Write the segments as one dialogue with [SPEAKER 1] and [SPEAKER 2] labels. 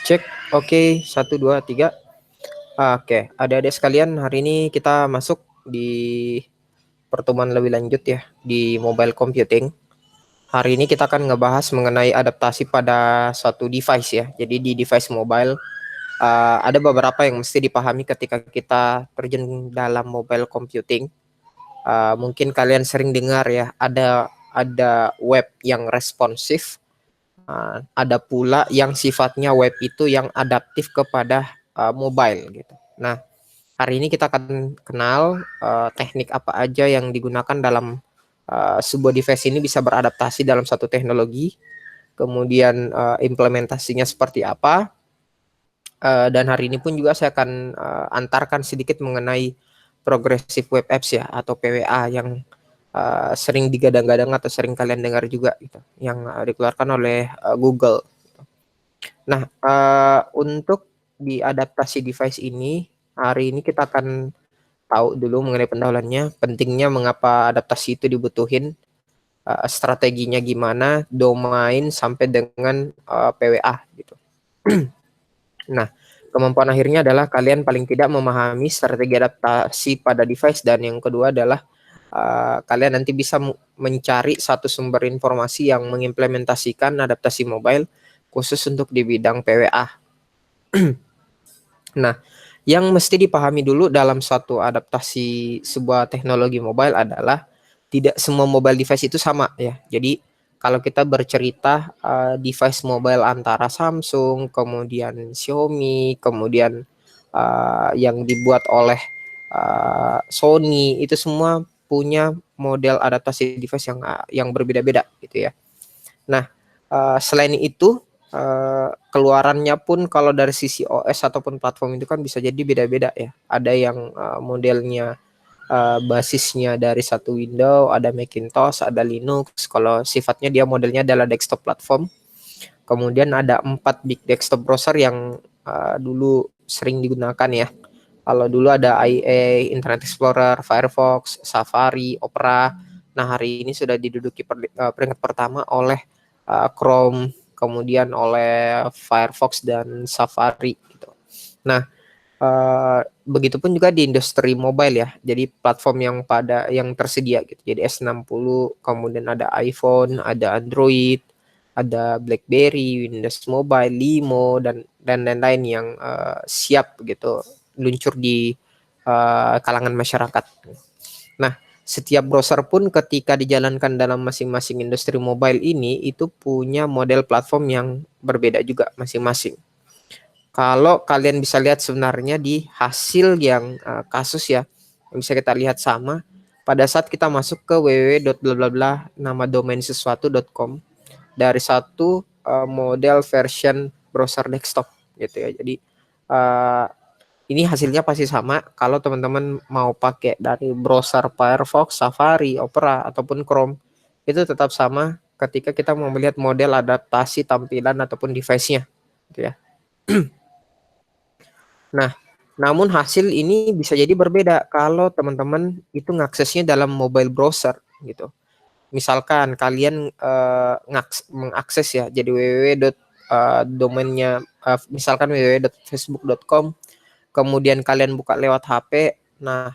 [SPEAKER 1] Cek, oke, 1, 2, 3. Oke, adik-adik sekalian, hari ini kita masuk di pertemuan lebih lanjut ya di mobile computing. Hari ini kita akan ngebahas mengenai adaptasi pada suatu device ya. Jadi di device mobile ada beberapa yang mesti dipahami ketika kita terjun dalam mobile computing. Mungkin kalian sering dengar ya, ada web yang responsif. Ada pula yang sifatnya web itu yang adaptif kepada mobile gitu. Nah, hari ini kita akan kenal teknik apa aja yang digunakan dalam sebuah device ini bisa beradaptasi dalam satu teknologi, kemudian implementasinya seperti apa, dan hari ini pun juga saya akan antarkan sedikit mengenai progressive web apps ya atau PWA yang sering digadang-gadang atau sering kalian dengar juga gitu, yang dikeluarkan oleh Google. Nah, untuk diadaptasi device ini, hari ini kita akan tahu dulu mengenai pendahuluannya, pentingnya mengapa adaptasi itu dibutuhin, strateginya gimana, domain sampai dengan PWA gitu. Nah, kemampuan akhirnya adalah kalian paling tidak memahami strategi adaptasi pada device, dan yang kedua adalah kalian nanti bisa mencari satu sumber informasi yang mengimplementasikan adaptasi mobile khusus untuk di bidang PWA. Nah, yang mesti dipahami dulu dalam suatu adaptasi sebuah teknologi mobile adalah tidak semua mobile device itu sama ya. Jadi kalau kita bercerita device mobile antara Samsung, kemudian Xiaomi, kemudian yang dibuat oleh Sony, itu semua punya model adaptasi device yang berbeda-beda gitu ya. Nah, selain itu keluarannya pun kalau dari sisi OS ataupun platform itu kan bisa jadi beda-beda ya. Ada yang modelnya basisnya dari satu Windows, ada Macintosh, ada Linux. Kalau sifatnya dia modelnya adalah desktop platform. Kemudian ada 4 big desktop browser yang dulu sering digunakan ya. Kalau dulu ada IE, Internet Explorer, Firefox, Safari, Opera. Nah, hari ini sudah diduduki peringkat pertama oleh Chrome, kemudian oleh Firefox dan Safari gitu. Nah, begitupun juga di industri mobile ya. Jadi platform yang tersedia gitu. Jadi S60, kemudian ada iPhone, ada Android, ada BlackBerry, Windows Mobile, Limo, dan lain-lain yang siap gitu luncur di kalangan masyarakat. Nah, setiap browser pun ketika dijalankan dalam masing-masing industri mobile ini itu punya model platform yang berbeda juga masing-masing. Kalau kalian bisa lihat sebenarnya di hasil yang kasus ya, yang bisa kita lihat sama pada saat kita masuk ke www.blablabla nama domain sesuatu.com dari satu model version browser desktop gitu ya. Jadi ini hasilnya pasti sama kalau teman-teman mau pakai dari browser Firefox, Safari, Opera ataupun Chrome, itu tetap sama ketika kita mau melihat model adaptasi tampilan ataupun device-nya gitu ya. Nah, namun hasil ini bisa jadi berbeda kalau teman-teman itu ngaksesnya dalam mobile browser gitu. Misalkan kalian mengakses ya, jadi domainnya misalkan www.facebook.com, kemudian kalian buka lewat HP. Nah,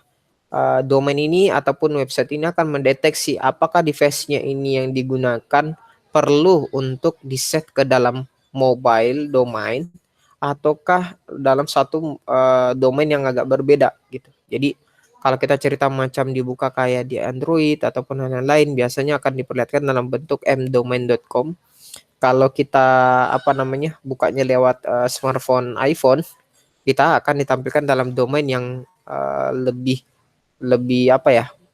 [SPEAKER 1] domain ini ataupun website ini akan mendeteksi apakah device-nya ini yang digunakan perlu untuk di-set ke dalam mobile domain ataukah dalam satu domain yang agak berbeda gitu. Jadi kalau kita cerita macam dibuka kayak di Android ataupun lain-lain, biasanya akan diperlihatkan dalam bentuk mdomain.com. Kalau kita bukanya lewat smartphone iPhone, kita akan ditampilkan dalam domain yang lebih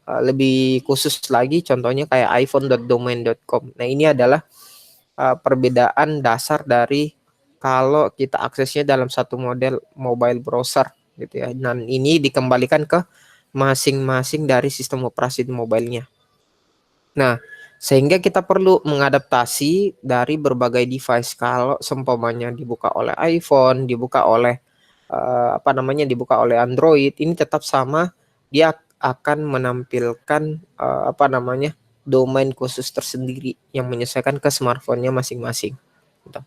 [SPEAKER 1] lebih khusus lagi, contohnya kayak iphone.domain.com. Nah, ini adalah perbedaan dasar dari kalau kita aksesnya dalam satu model mobile browser gitu ya. Dan ini dikembalikan ke masing-masing dari sistem operasi mobilenya. Nah, sehingga kita perlu mengadaptasi dari berbagai device. Kalau seumpamanya dibuka oleh iPhone, dibuka oleh dibuka oleh Android, ini tetap sama, dia akan menampilkan domain khusus tersendiri yang menyesuaikan ke smartphone-nya masing-masing gitu.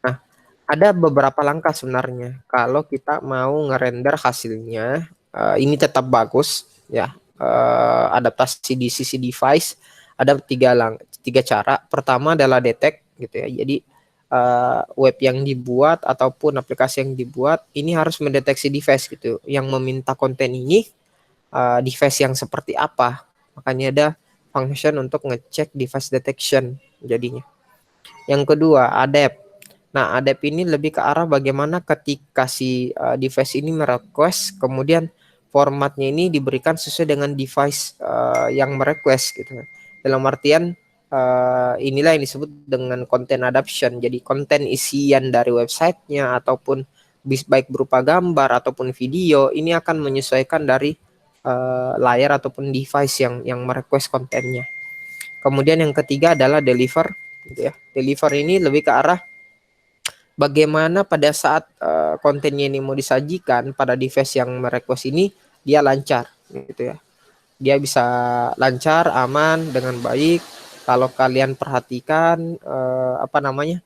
[SPEAKER 1] Nah, Ada beberapa langkah sebenarnya kalau kita mau ngerender hasilnya ini tetap bagus ya. Adaptasi di sisi device ada tiga cara. Pertama adalah detect gitu ya. Jadi web yang dibuat ataupun aplikasi yang dibuat ini harus mendeteksi device gitu yang meminta konten ini, device yang seperti apa. Makanya ada function untuk ngecek device detection jadinya. Yang kedua, adapt. Nah, adapt ini lebih ke arah bagaimana ketika si device ini merequest, kemudian formatnya ini diberikan sesuai dengan device yang merequest gitu. Dalam artian inilah yang disebut dengan content adaption. Jadi konten isian dari websitenya ataupun baik berupa gambar ataupun video ini akan menyesuaikan dari layar ataupun device yang merequest kontennya. Kemudian yang ketiga adalah deliver gitu ya. Deliver ini lebih ke arah bagaimana pada saat kontennya ini mau disajikan pada device yang merequest ini dia lancar gitu ya. Dia bisa lancar, aman dengan baik. Kalau kalian perhatikan apa namanya?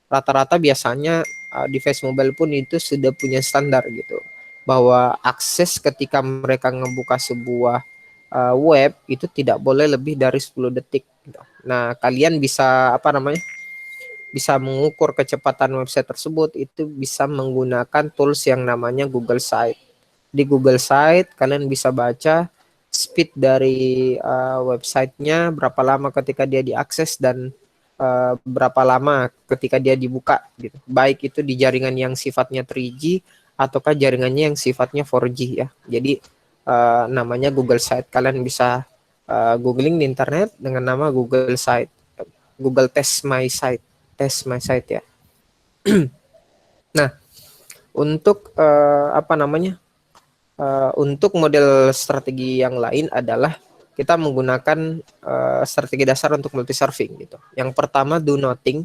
[SPEAKER 1] Rata-rata biasanya device mobile pun itu sudah punya standar gitu. Bahwa akses ketika mereka ngebuka sebuah web itu tidak boleh lebih dari 10 detik gitu. Nah, kalian bisa apa namanya? Bisa mengukur kecepatan website tersebut itu bisa menggunakan tools yang namanya Google Site. Di Google Site kalian bisa baca speed dari websitenya, berapa lama ketika dia diakses dan berapa lama ketika dia dibuka gitu. Baik itu di jaringan yang sifatnya 3G ataukah jaringannya yang sifatnya 4G ya. Jadi namanya Google Site. Kalian bisa googling di internet dengan nama Google Site. Google Test My Site ya. Nah, untuk apa namanya? Untuk model strategi yang lain adalah kita menggunakan strategi dasar untuk multi serving gitu. Yang pertama do nothing,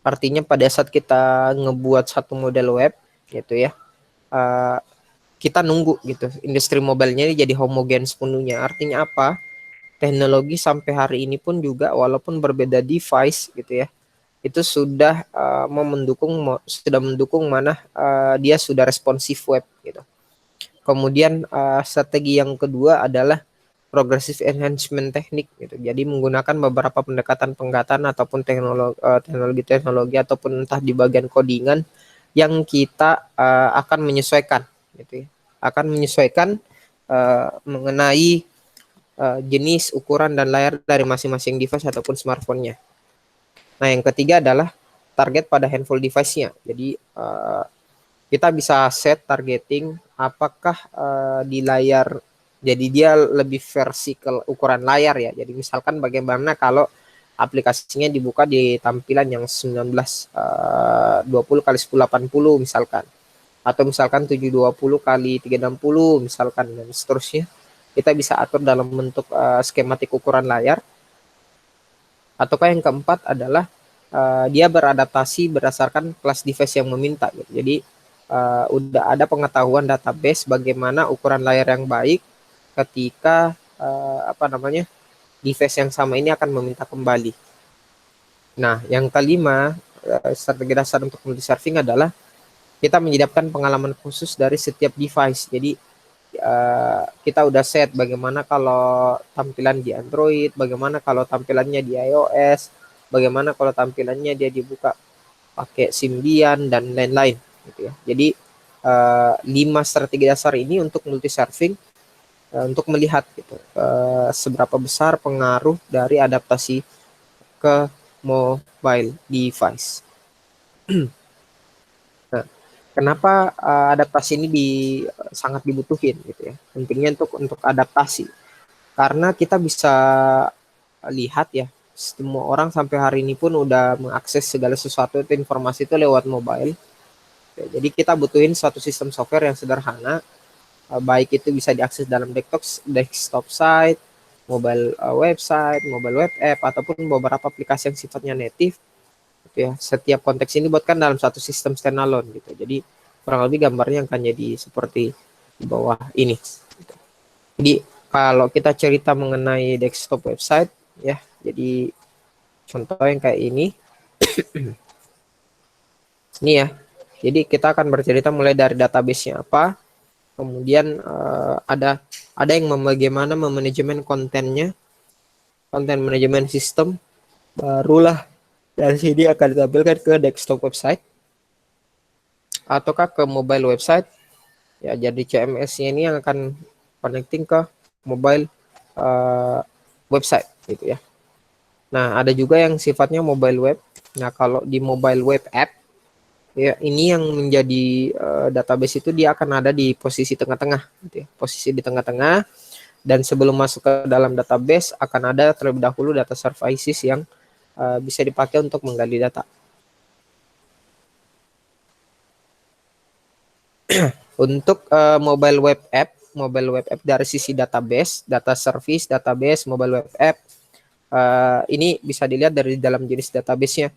[SPEAKER 1] artinya pada saat kita ngebuat satu model web gitu ya, uh, kita nunggu gitu industri mobilenya ini jadi homogen sepenuhnya. Artinya apa? Teknologi sampai hari ini pun juga walaupun berbeda device gitu ya, itu sudah sudah mendukung mana dia sudah responsif web gitu. Kemudian strategi yang kedua adalah progressive enhancement teknik gitu. Jadi menggunakan beberapa pendekatan penggatan ataupun teknologi-teknologi ataupun entah di bagian codingan yang kita akan menyesuaikan gitu ya. Akan menyesuaikan mengenai jenis, ukuran dan layar dari masing-masing device ataupun smartphone-nya. Nah, yang ketiga adalah target pada handphone device-nya. Jadi kita bisa set targeting apakah di layar, jadi dia lebih versi ke ukuran layar ya. Jadi misalkan bagaimana kalau aplikasinya dibuka di tampilan yang 1920 kali 1080 misalkan, atau misalkan 720 kali 360 misalkan, dan seterusnya. Kita bisa atur dalam bentuk skematik ukuran layar. Ataukah yang keempat adalah dia beradaptasi berdasarkan kelas device yang meminta gitu. Jadi udah ada pengetahuan database bagaimana ukuran layar yang baik ketika apa namanya device yang sama ini akan meminta kembali. Nah, yang kelima, strategi dasar untuk multi serving adalah kita menyediakan pengalaman khusus dari setiap device. Jadi kita udah set bagaimana kalau tampilan di Android, bagaimana kalau tampilannya di iOS, bagaimana kalau tampilannya dia dibuka pakai Symbian dan lain-lain gitu ya. Jadi 5 strategi dasar ini untuk multi serving untuk melihat gitu seberapa besar pengaruh dari adaptasi ke mobile device. Nah, kenapa adaptasi ini sangat dibutuhin gitu ya? Pentingnya untuk adaptasi. Karena kita bisa lihat ya, semua orang sampai hari ini pun udah mengakses segala sesuatu itu informasi itu lewat mobile. Jadi kita butuhin suatu sistem software yang sederhana, baik itu bisa diakses dalam desktop site, mobile website, mobile web app, ataupun beberapa aplikasi yang sifatnya native. Gitu ya. Setiap konteks ini buatkan dalam satu sistem standalone gitu. Jadi kurang lebih gambarnya akan jadi seperti di bawah ini. Gitu. Jadi kalau kita cerita mengenai desktop website ya, jadi contoh yang kayak ini. Ini ya. Jadi kita akan bercerita mulai dari database-nya apa, kemudian ada yang bagaimana memanajemen kontennya, konten manajemen sistem, barulah dari sini akan ditampilkan ke desktop website ataukah ke mobile website. Ya, jadi CMS-nya ini yang akan connecting ke mobile website gitu ya. Nah, ada juga yang sifatnya mobile web. Nah, kalau di mobile web app ya, ini yang menjadi database itu dia akan ada di posisi tengah-tengah gitu ya. Posisi di tengah-tengah, dan sebelum masuk ke dalam database akan ada terlebih dahulu data services yang bisa dipakai untuk menggali data. Untuk mobile web app dari sisi database, data service, database, mobile web app, ini bisa dilihat dari dalam jenis database-nya.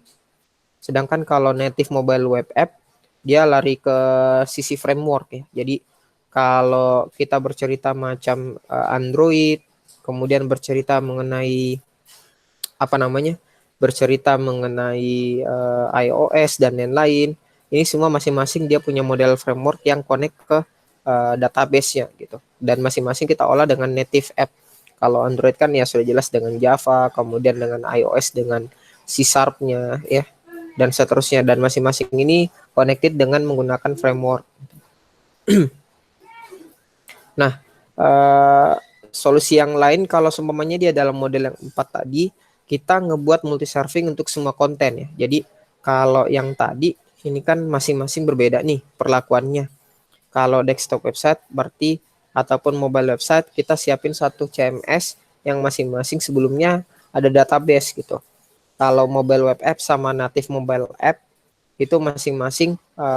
[SPEAKER 1] Sedangkan kalau native mobile web app, dia lari ke sisi framework ya. Jadi kalau kita bercerita macam Android, kemudian bercerita mengenai apa namanya, bercerita mengenai iOS dan lain-lain, ini semua masing-masing dia punya model framework yang connect ke database-nya gitu. Dan masing-masing kita olah dengan native app. Kalau Android kan ya sudah jelas dengan Java, kemudian dengan iOS dengan C Sharp-nya ya, dan seterusnya. Dan masing-masing ini connected dengan menggunakan framework. Nah, solusi yang lain kalau seumpamanya dia dalam model yang 4 tadi, kita ngebuat multi serving untuk semua konten ya. Jadi kalau yang tadi ini kan masing-masing berbeda nih perlakuannya. Kalau desktop website berarti ataupun mobile website kita siapin satu CMS yang masing-masing sebelumnya ada database gitu. Kalau mobile web app sama native mobile app itu masing-masing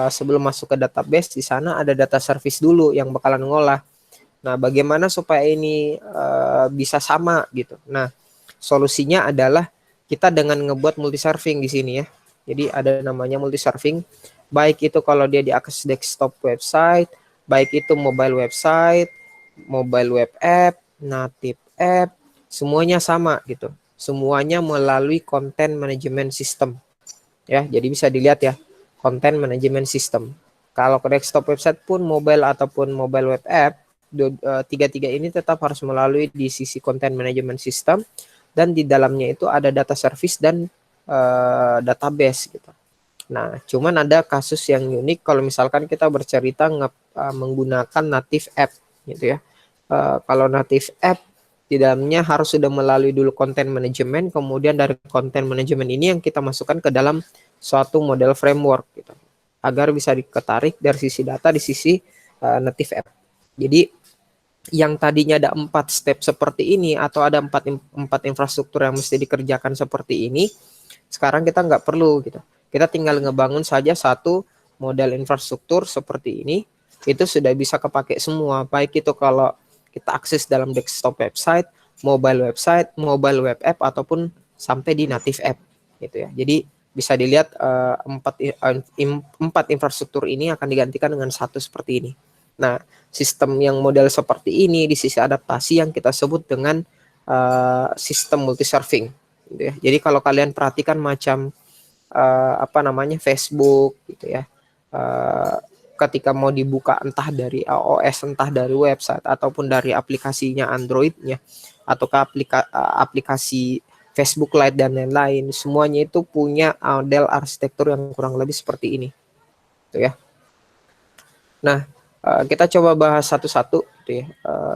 [SPEAKER 1] sebelum masuk ke database di sana ada data service dulu yang bakalan ngolah. Nah, bagaimana supaya ini bisa sama gitu. Nah, solusinya adalah kita dengan ngebuat multi serving di sini ya. Jadi ada namanya multi serving. Baik itu kalau dia diakses desktop website, baik itu mobile website, mobile web app, native app, semuanya sama gitu. Semuanya melalui content management system. Ya, jadi bisa dilihat ya, content management system. Kalau ke desktop website pun mobile ataupun mobile web app, tiga-tiga ini tetap harus melalui di sisi content management system, dan di dalamnya itu ada data service dan database gitu. Nah, cuman ada kasus yang unik kalau misalkan kita bercerita menggunakan native app gitu ya. Kalau native app di dalamnya harus sudah melalui dulu content management, kemudian dari content management ini yang kita masukkan ke dalam suatu model framework gitu, agar bisa diketarik dari sisi data di sisi native app. Jadi yang tadinya ada 4 step seperti ini atau ada empat infrastruktur yang mesti dikerjakan seperti ini, sekarang kita nggak perlu gitu. Kita tinggal ngebangun saja satu model infrastruktur seperti ini, itu sudah bisa kepake semua, baik itu kalau kita akses dalam desktop website, mobile web app, ataupun sampai di native app gitu ya. Jadi bisa dilihat empat infrastruktur ini akan digantikan dengan satu seperti ini. Nah, sistem yang model seperti ini di sisi adaptasi yang kita sebut dengan sistem multi serving gitu ya. Jadi kalau kalian perhatikan macam apa namanya Facebook gitu ya, ketika mau dibuka entah dari iOS, entah dari website ataupun dari aplikasinya Androidnya atau ke aplikasi Facebook Lite dan lain-lain, semuanya itu punya model arsitektur yang kurang lebih seperti ini gitu ya. Nah, kita coba bahas satu-satu gitu ya,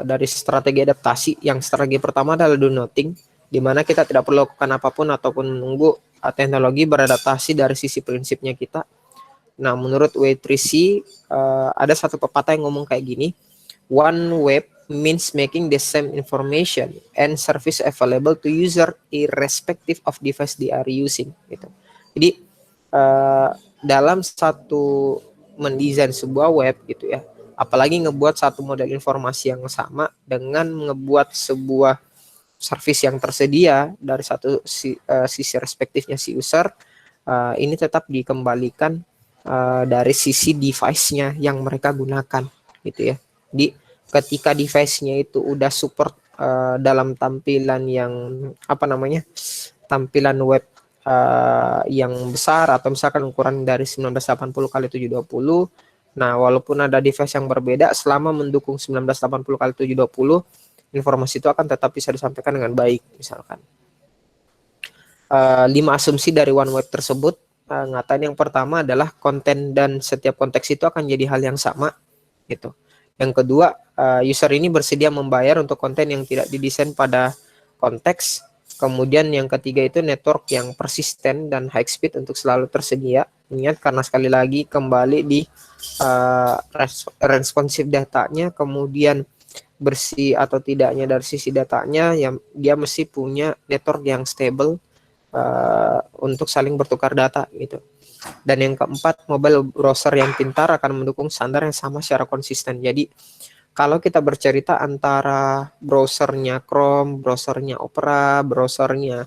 [SPEAKER 1] dari strategi adaptasi. Yang strategi pertama adalah do nothing, di mana kita tidak perlu lakukan apapun ataupun menunggu teknologi beradaptasi dari sisi prinsipnya kita. Nah, menurut W3C ada satu pepatah yang ngomong kayak gini, one web means making the same information and service available to user irrespective of device they are using gitu. Jadi dalam satu mendesain sebuah web gitu ya, apalagi ngebuat satu model informasi yang sama dengan ngebuat sebuah service yang tersedia dari satu sisi respektifnya si user, ini tetap dikembalikan dari sisi device-nya yang mereka gunakan gitu ya. Di ketika device-nya itu udah support dalam tampilan yang apa namanya, tampilan web yang besar atau misalkan ukuran dari 1980 kali 720. Nah, walaupun ada device yang berbeda, selama mendukung 1980 kali 720, informasi itu akan tetap bisa disampaikan dengan baik. Misalkan 5 asumsi dari OneWeb tersebut ngatain yang pertama adalah konten dan setiap konteks itu akan jadi hal yang sama gitu. Yang kedua, user ini bersedia membayar untuk konten yang tidak didesain pada konteks. Kemudian yang ketiga itu network yang persisten dan high speed untuk selalu tersedia. Ingat, karena sekali lagi kembali di responsif datanya, kemudian bersih atau tidaknya dari sisi datanya, yang dia mesti punya network yang stable untuk saling bertukar data gitu. Dan yang keempat, mobile browser yang pintar akan mendukung standar yang sama secara konsisten. Jadi kalau kita bercerita antara browsernya Chrome, browsernya Opera, browsernya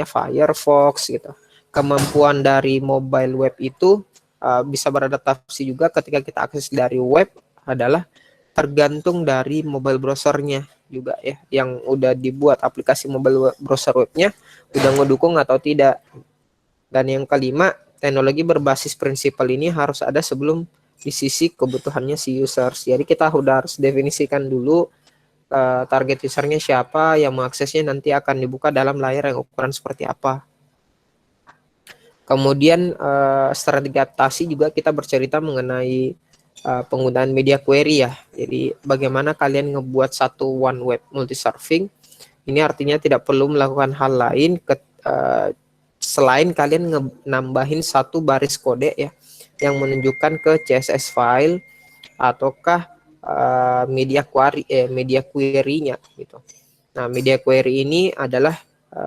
[SPEAKER 1] Firefox gitu, kemampuan dari mobile web itu bisa beradaptasi juga ketika kita akses dari web adalah tergantung dari mobile browsernya juga ya, yang udah dibuat aplikasi mobile browser webnya udah ngedukung atau tidak. Dan yang kelima, teknologi berbasis prinsipal ini harus ada sebelum di sisi kebutuhannya si users. Jadi kita udah harus definisikan dulu target usernya siapa, yang mengaksesnya nanti akan dibuka dalam layar yang ukuran seperti apa. Kemudian strategi adaptasi juga kita bercerita mengenai penggunaan media query ya. Jadi bagaimana kalian ngebuat satu OneWeb multi-serving. Ini artinya tidak perlu melakukan hal lain selain kalian nambahin satu baris kode ya yang menunjukkan ke CSS file ataukah media query-nya gitu. Nah, media query ini adalah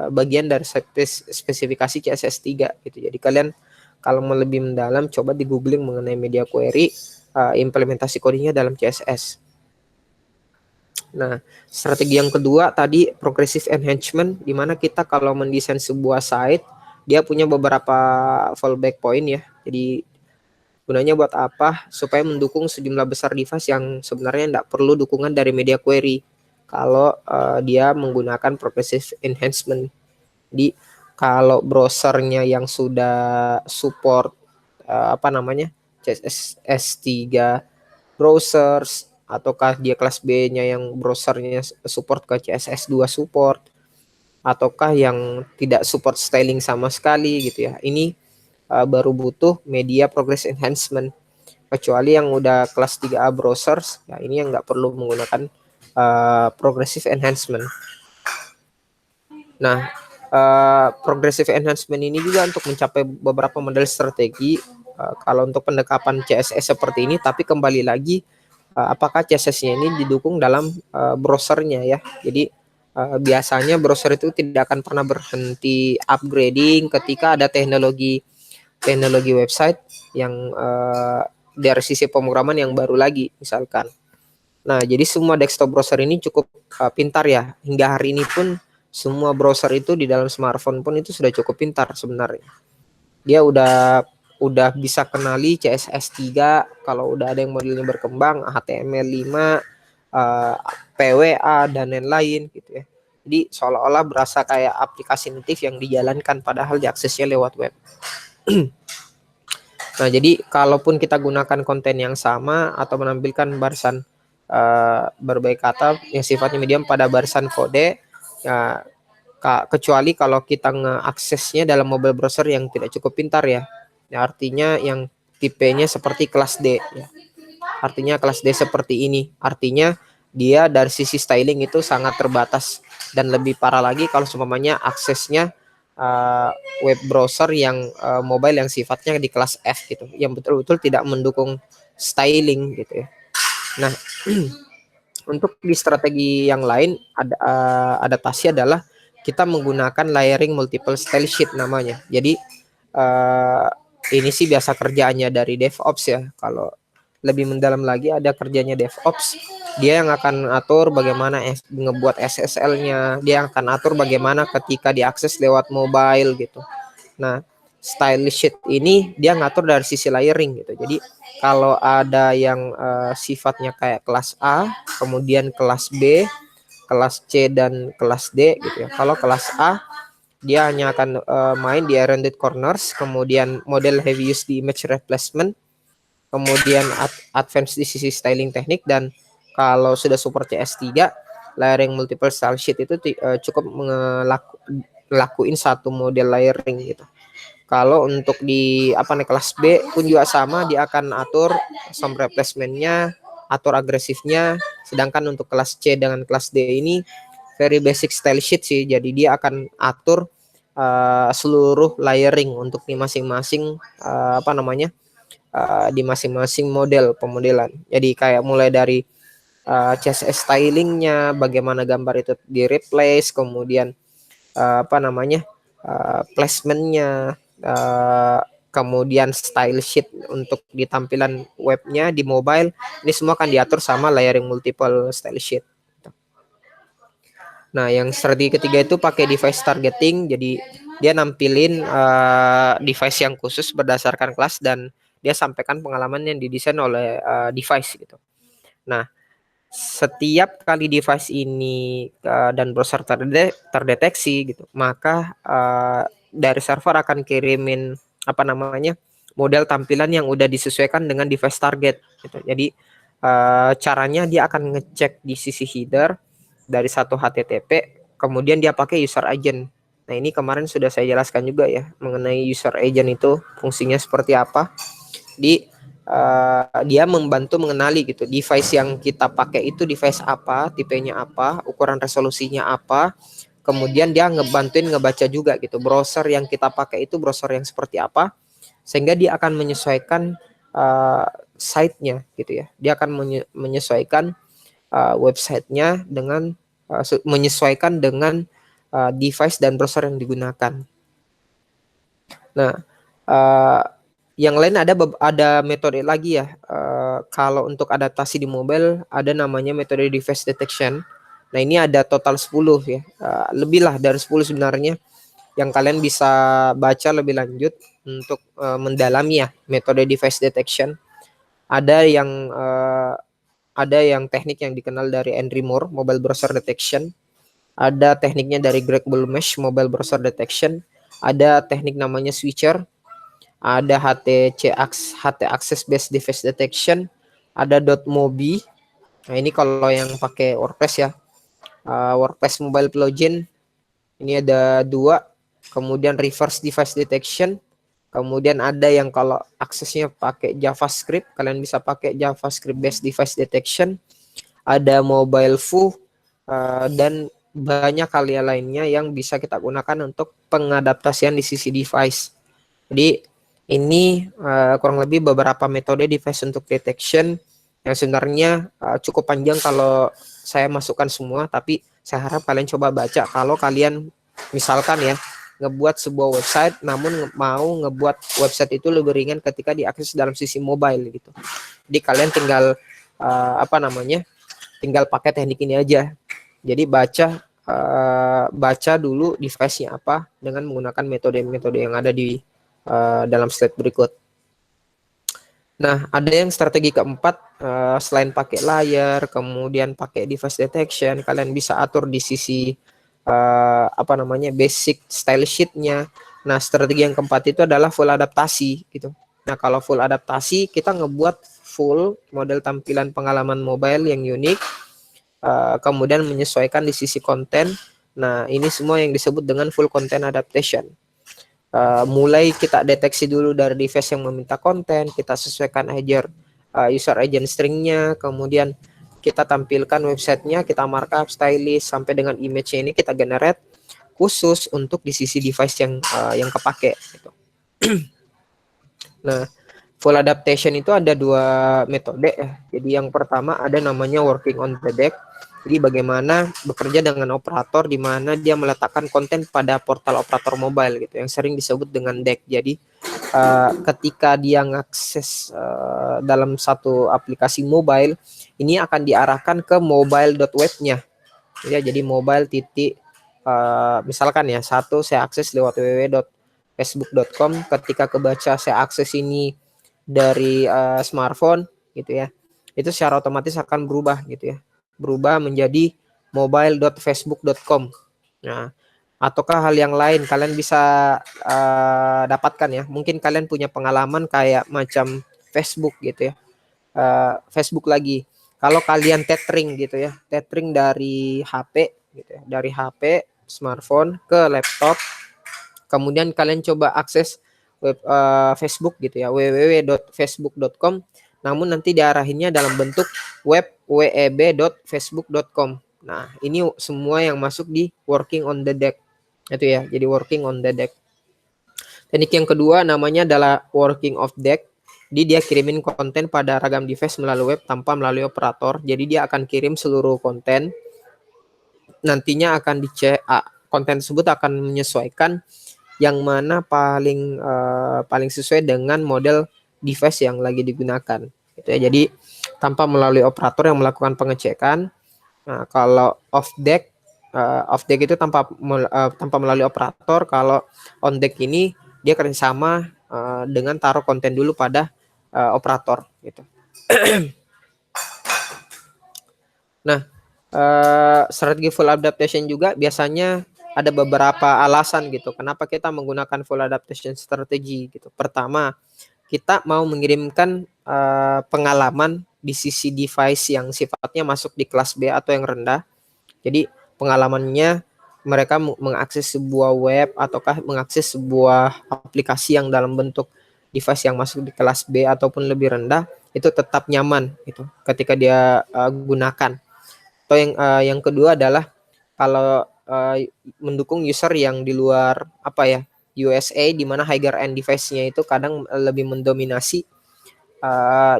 [SPEAKER 1] bagian dari spesifikasi CSS3 gitu. Jadi kalian kalau mau lebih mendalam coba di googling mengenai media query, implementasi kodenya dalam CSS. Nah, strategi yang kedua tadi progressive enhancement, di mana kita kalau mendesain sebuah site, dia punya beberapa fallback point ya. Jadi gunanya buat apa? Supaya mendukung sejumlah besar device yang sebenarnya tidak perlu dukungan dari media query kalau dia menggunakan progressive enhancement. Di kalau browsernya yang sudah support CSS S3 browsers, ataukah dia kelas B-nya yang browsernya support ke CSS2 support, ataukah yang tidak support styling sama sekali gitu ya. Ini baru butuh media progress enhancement. Kecuali yang udah kelas 3A browsers, ya ini yang nggak perlu menggunakan progressive enhancement. Nah, progressive enhancement ini juga untuk mencapai beberapa model strategi. Kalau untuk pendekatan CSS seperti ini, tapi kembali lagi apakah CSS-nya ini didukung dalam browsernya ya. Jadi biasanya browser itu tidak akan pernah berhenti upgrading ketika ada teknologi website yang dari sisi pemrograman yang baru lagi misalkan. Nah, jadi semua desktop browser ini cukup pintar ya. Hingga hari ini pun semua browser itu di dalam smartphone pun itu sudah cukup pintar sebenarnya. Dia udah bisa kenali CSS3, kalau udah ada yang modelnya berkembang, HTML5, PWA dan lain-lain gitu ya. Jadi seolah-olah berasa kayak aplikasi native yang dijalankan padahal diaksesnya lewat web. Nah, jadi kalaupun kita gunakan konten yang sama atau menampilkan barisan berbagai kata yang sifatnya medium pada barisan kode, ya, kecuali kalau kita ngeaksesnya dalam mobile browser yang tidak cukup pintar ya. Ya, artinya yang tipenya seperti kelas D ya. Artinya kelas D seperti ini. Artinya dia dari sisi styling itu sangat terbatas, dan lebih parah lagi kalau seumpamanya aksesnya web browser yang mobile yang sifatnya di kelas F gitu, yang betul-betul tidak mendukung styling gitu ya. Nah, untuk di strategi yang lain adaptasi adalah kita menggunakan layering multiple style sheet namanya. Jadi ini sih biasa kerjaannya dari DevOps ya. Kalau lebih mendalam lagi ada kerjanya DevOps. Dia yang akan atur bagaimana ngebuat SSL-nya. Dia yang akan atur bagaimana ketika diakses lewat mobile gitu. Nah, style sheet ini dia ngatur dari sisi layering gitu. Jadi kalau ada yang sifatnya kayak kelas A, kemudian kelas B, kelas C dan kelas D gitu ya. Kalau kelas A Dia hanya akan main di rounded corners, kemudian model heavy use di image replacement, kemudian advance di sisi styling teknik, dan kalau sudah support CS3, layering multiple style sheet itu cukup ngelakuin satu model layering gitu. Kalau untuk di kelas B pun juga sama, dia akan atur some replacementnya, atur agresifnya. Sedangkan untuk kelas C dengan kelas D ini very basic style sheet sih. Jadi dia akan atur seluruh layering untuk di masing-masing di masing-masing model pemodelan. Jadi kayak mulai dari CSS stylingnya, bagaimana gambar itu di replace, kemudian placementnya, kemudian style sheet untuk di tampilan webnya di mobile, ini semua akan diatur sama layering multiple style sheet. Nah, yang strategi ketiga itu pakai device targeting. Jadi dia nampilin device yang khusus berdasarkan kelas, dan dia sampaikan pengalaman yang didesain oleh device gitu. Nah, setiap kali device ini dan browser terdeteksi gitu, maka dari server akan kirimin model tampilan yang udah disesuaikan dengan device target gitu. Jadi caranya dia akan ngecek di sisi header dari satu HTTP, kemudian dia pakai user agent. Nah, ini kemarin sudah saya jelaskan juga ya mengenai user agent itu fungsinya seperti apa. Dia membantu mengenali gitu device yang kita pakai itu device apa, tipenya apa, ukuran resolusinya apa. Kemudian dia ngebaca juga gitu browser yang kita pakai itu browser yang seperti apa, sehingga dia akan menyesuaikan site-nya gitu ya. Dia akan menyesuaikan website-nya dengan menyesuaikan dengan device dan browser yang digunakan. Nah, yang lain ada metode lagi ya. Kalau untuk adaptasi di mobile ada namanya metode device detection. Nah, ini ada total 10 ya. Lebih lah dari 10 sebenarnya yang kalian bisa baca lebih lanjut untuk mendalami ya metode device detection. Ada yang teknik yang dikenal dari Henry Moore, mobile browser detection. Ada tekniknya dari Greg Bulmesh, mobile browser detection. Ada teknik namanya switcher. Ada HT Access Based Device Detection, ada .mobi. Nah, ini kalau yang pakai WordPress ya. WordPress Mobile Plugin. Ini ada 2. Kemudian Reverse Device Detection. Kemudian ada yang kalau aksesnya pakai JavaScript, kalian bisa pakai JavaScript Based Device Detection. Ada Mobile Foo, dan banyak hal lainnya yang bisa kita gunakan untuk pengadaptasian di sisi device. Jadi ini kurang lebih beberapa metode device untuk detection yang sebenarnya cukup panjang kalau saya masukkan semua, tapi saya harap kalian coba baca kalau kalian misalkan ya ngebuat sebuah website namun mau ngebuat website itu lebih ringan ketika diakses dalam sisi mobile gitu. Jadi kalian tinggal tinggal pakai teknik ini aja. Jadi baca dulu device-nya apa dengan menggunakan metode-metode yang ada di dalam slide berikut. Nah, ada yang strategi keempat, selain pakai layar, kemudian pakai device detection, kalian bisa atur di sisi basic style sheet-nya. Nah, strategi yang keempat itu adalah full adaptasi gitu. Nah, kalau full adaptasi kita ngebuat full model tampilan pengalaman mobile yang unik, kemudian menyesuaikan di sisi konten. Nah, ini semua yang disebut dengan full content adaptation. Mulai kita deteksi dulu dari device yang meminta konten, kita sesuaikan user agent stringnya, kemudian kita tampilkan websitenya, kita markup, stylist, sampai dengan image-nya ini kita generate khusus untuk di sisi device yang kepake gitu. Nah, full adaptation itu ada 2 metode ya. Jadi yang pertama ada namanya working on the deck. Jadi bagaimana bekerja dengan operator di mana dia meletakkan konten pada portal operator mobile gitu yang sering disebut dengan deck. Jadi ketika dia ngakses dalam satu aplikasi mobile, ini akan diarahkan ke mobile.webnya. Ya, jadi mobile misalkan ya saya akses lewat www.facebook.com, ketika kebaca saya akses ini dari smartphone gitu ya, itu secara otomatis akan berubah gitu ya, berubah menjadi mobile.facebook.com. Nah, ataukah hal yang lain kalian bisa dapatkan ya. Mungkin kalian punya pengalaman kayak macam Facebook gitu ya. Facebook lagi. Kalau kalian tethering gitu ya, tethering dari HP gitu ya, dari HP smartphone ke laptop, kemudian kalian coba akses web Facebook gitu ya, www.facebook.com, namun nanti diarahinnya dalam bentuk web web.facebook.com. Nah, ini semua yang masuk di working on the deck. Itu ya, jadi working on the deck. Teknik yang kedua namanya adalah working off deck. Jadi dia kirimin konten pada ragam device melalui web tanpa melalui operator. Jadi dia akan kirim seluruh konten. Nantinya akan dicek, konten tersebut akan menyesuaikan yang mana paling sesuai dengan model device yang lagi digunakan. Gitu ya. Jadi tanpa melalui operator yang melakukan pengecekan. Nah, kalau off deck itu tanpa melalui operator. Kalau on deck ini dia kerjasama dengan taruh konten dulu pada operator gitu. Nah, strategi full adaptation juga biasanya ada beberapa alasan gitu. Kenapa kita menggunakan full adaptation strategi gitu. Pertama, kita mau mengirimkan pengalaman di sisi device yang sifatnya masuk di kelas B atau yang rendah. Jadi pengalamannya mereka mengakses sebuah web ataukah mengakses sebuah aplikasi yang dalam bentuk device yang masuk di kelas B ataupun lebih rendah itu tetap nyaman gitu ketika dia gunakan. Atau yang kedua adalah kalau mendukung user yang di luar USA, di mana higher end device-nya itu kadang lebih mendominasi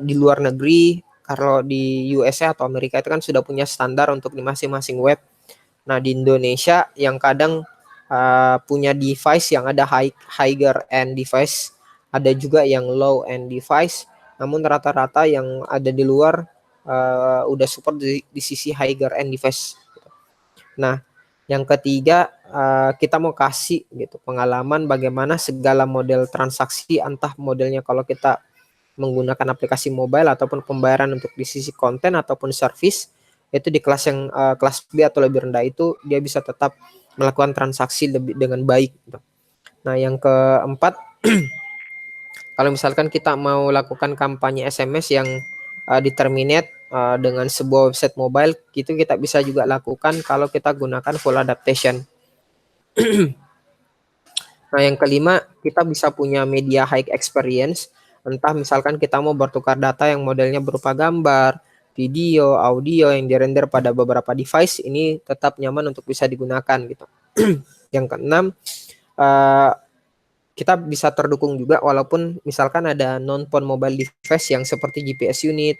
[SPEAKER 1] di luar negeri. Kalau di USA atau Amerika itu kan sudah punya standar untuk di masing-masing web. Nah, di Indonesia yang kadang punya device yang ada higher end device, ada juga yang low end device, namun rata-rata yang ada di luar udah support di sisi higher end device. Nah, yang ketiga kita mau kasih gitu pengalaman bagaimana segala model transaksi, entah modelnya kalau kita menggunakan aplikasi mobile ataupun pembayaran untuk di sisi konten ataupun service, itu di kelas yang kelas B atau lebih rendah itu dia bisa tetap melakukan transaksi lebih dengan baik gitu. Nah, yang keempat kalau misalkan kita mau lakukan kampanye SMS yang di-terminate dengan sebuah website mobile, gitu kita bisa juga lakukan kalau kita gunakan full adaptation. Nah, yang kelima, kita bisa punya media high experience. Entah misalkan kita mau bertukar data yang modelnya berupa gambar, video, audio yang dirender pada beberapa device, ini tetap nyaman untuk bisa digunakan gitu. Yang keenam, kita bisa terdukung juga walaupun misalkan ada non-phone mobile device yang seperti GPS unit